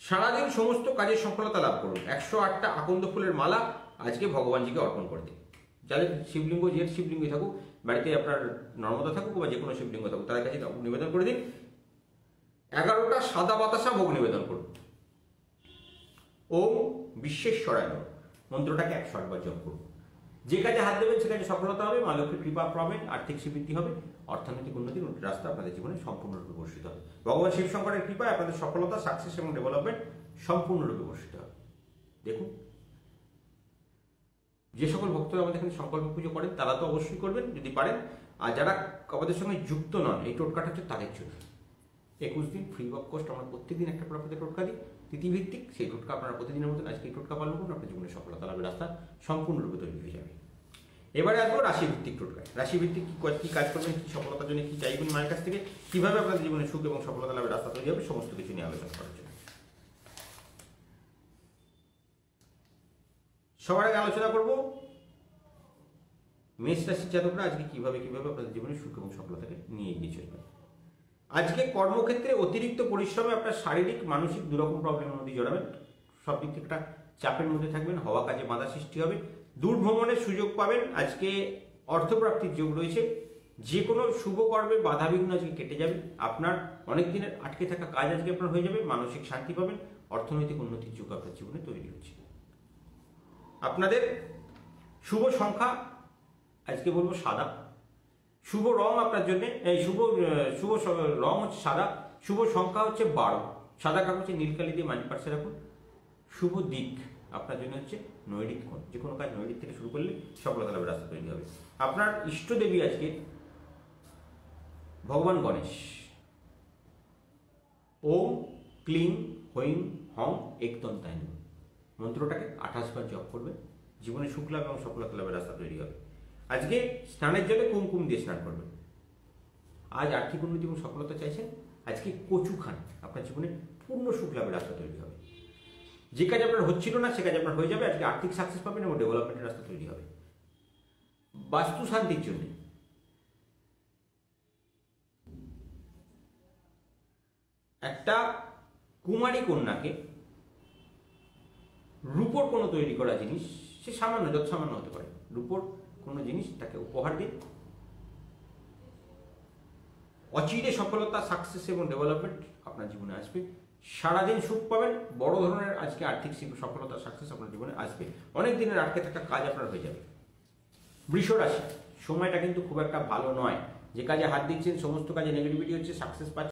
Speaker 1: সারাদিন সমস্ত কাজের সফলতা লাভ করুন। 108টা আকন্দ ফুলের মালা আজকে ভগবানজিকে অর্পণ করে দিন। যাদের শিবলিঙ্গ, যে শিবলিঙ্গই থাকুক, বাড়িতে আপনার নর্মদা থাকুক বা যে কোনো শিবলিঙ্গ থাকুক, তাদের কাছে নিবেদন করে দিন। 11টা সাদা বাতাসা ভোগ নিবেদন করুন। ওম বিশ্বেশ্বরায় নমঃ মন্ত্রটাকে 108 বার জপ করুন। যে কাজে হাত দেবেন সে কাজে সফলতা হবে, মা লক্ষ্মীর কৃপা পাবেন, আর্থিক শ্রীবৃদ্ধি হবে, অর্থনৈতিক উন্নতির রাস্তা আপনাদের জীবনে সম্পূর্ণরূপে বর্ষিত হবে। ভগবান শিব শঙ্করের কৃপায় আপনাদের সফলতা, সাকসেস এবং ডেভেলপমেন্ট সম্পূর্ণরূপে বর্ষিত হবে। দেখুন, যে সকল ভক্তরা আমাদের এখানে সংকল্প পুজো করেন তারা তো অবশ্যই করবেন যদি পারেন, আর যারা আমাদের সঙ্গে যুক্ত নন এই টোটকাটা হচ্ছে তাদের জন্য। 21 দিন ফ্রি অফ কস্ট আমরা প্রত্যেকদিন একটা করে আপনাদের টোটকা দিই তিথিভিত্তিক। সেই টোটকা আপনারা প্রতিদিনের মতন আজকে এই টোটকা পালন করুন, আপনার জীবনে সফলতা লাভের রাস্তা সম্পূর্ণরূপে তৈরি হয়ে যাবে। এবারে আসবো রাশিভিত্তিক টোটকায়। রাশিভিত্তিক কি কাজ করবেন, কি সফলতার জন্য কি চাইবেন মায়ের কাছ থেকে, কিভাবে আপনাদের জীবনে সুখ এবং সফলতা লাভের রাস্তা তৈরি হবে, সমস্ত কিছু নিয়ে আলোচনা করার জন্য সবার আগে আলোচনা করব মেষ রাশির জাতকরা আজকে কিভাবে আপনাদের জীবনে সুখ এবং সফলতাকে নিয়ে এগিয়ে চলবে। আজকে কর্মক্ষেত্রে অতিরিক্ত পরিশ্রমে আপনার শারীরিক মানসিক দুরকম প্রবলেমের মধ্যে জড়াবেন, সব দিক থেকে একটা চাপের মধ্যে থাকবেন, হওয়া কাজে বাধা সৃষ্টি হবে, দূর ভ্রমণের সুযোগ পাবেন। আজকে অর্থপ্রাপ্তির যোগ রয়েছে, যে কোনো শুভ কর্মে বাধা বিঘ্ন আজকে কেটে যাবে, আপনার অনেক দিনের আটকে থাকা কাজ আজকে আপনার হয়ে যাবে, মানসিক শান্তি পাবেন, অর্থনৈতিক উন্নতির যোগ আপনার জীবনে তৈরি হচ্ছে। আপনাদের শুভ সংখ্যা আজকে বলবো সাদা, শুভ রং আপনার জন্য শুভ রং হচ্ছে সাদা, শুভ সংখ্যা হচ্ছে 12, সাদা কাগজে নীলকালি দিয়ে মানি পার্সে রাখুন। শুভ দিক আপনার জন্য হচ্ছে নৈরিত কোণ, যে কোনো কাজ নৈরিত থেকে শুরু করলে সফলতা লাভের রাস্তা তৈরি হবে। আপনার ইষ্ট দেবী আজকে ভগবান গণেশ। ওম ক্লিং হৈং হং একদন্তায় নমঃ মন্ত্রটাকে 28 বার জপ করবেন, জীবনে সুখ লাভ এবং সফলতা লাভের রাস্তা তৈরি হবে। আজকে স্নানের জলে কুমকুম দিয়ে স্নান করবেন। আজ আর্থিক উন্নতি এবং সফলতা চাইছেন, আজকে কচু খান, আপনার জীবনে পূর্ণ সুখ লাভের রাস্তা তৈরি হবে। যে কাজ আপনার হচ্ছিল না সে কাজ আপনার হয়ে যাবে, আজকে আর্থিক সাকসেস পাবেন এবং ডেভেলপমেন্টের রাস্তা তৈরি হবে। বাস্তু শান্তির জন্য একটা কুমারী কন্যাকে রূপোর কোনো তৈরি করা জিনিস, সে সামান্য যত সামান্য হতে পারে, রূপোর কোনো জিনিস তাকে উপহার দিন। অচিরে সফলতা, সাকসেস এবং ডেভেলপমেন্ট আপনার জীবনে আসবে, সারাদিন সুখ পাবেন, বড় ধরনের আজকে আর্থিক সফলতা, সাকসেস আপনার জীবনে আসবে, অনেক দিনের আটকে থাকা কাজ আপনার হয়ে যাবে। বৃষ রাশি, সময়টা কিন্তু খুব একটা ভালো নয়, যে কাজে হাত দিচ্ছেন সমস্ত কাজে নেগেটিভিটি হচ্ছে, সাকসেস পাচ্ছেন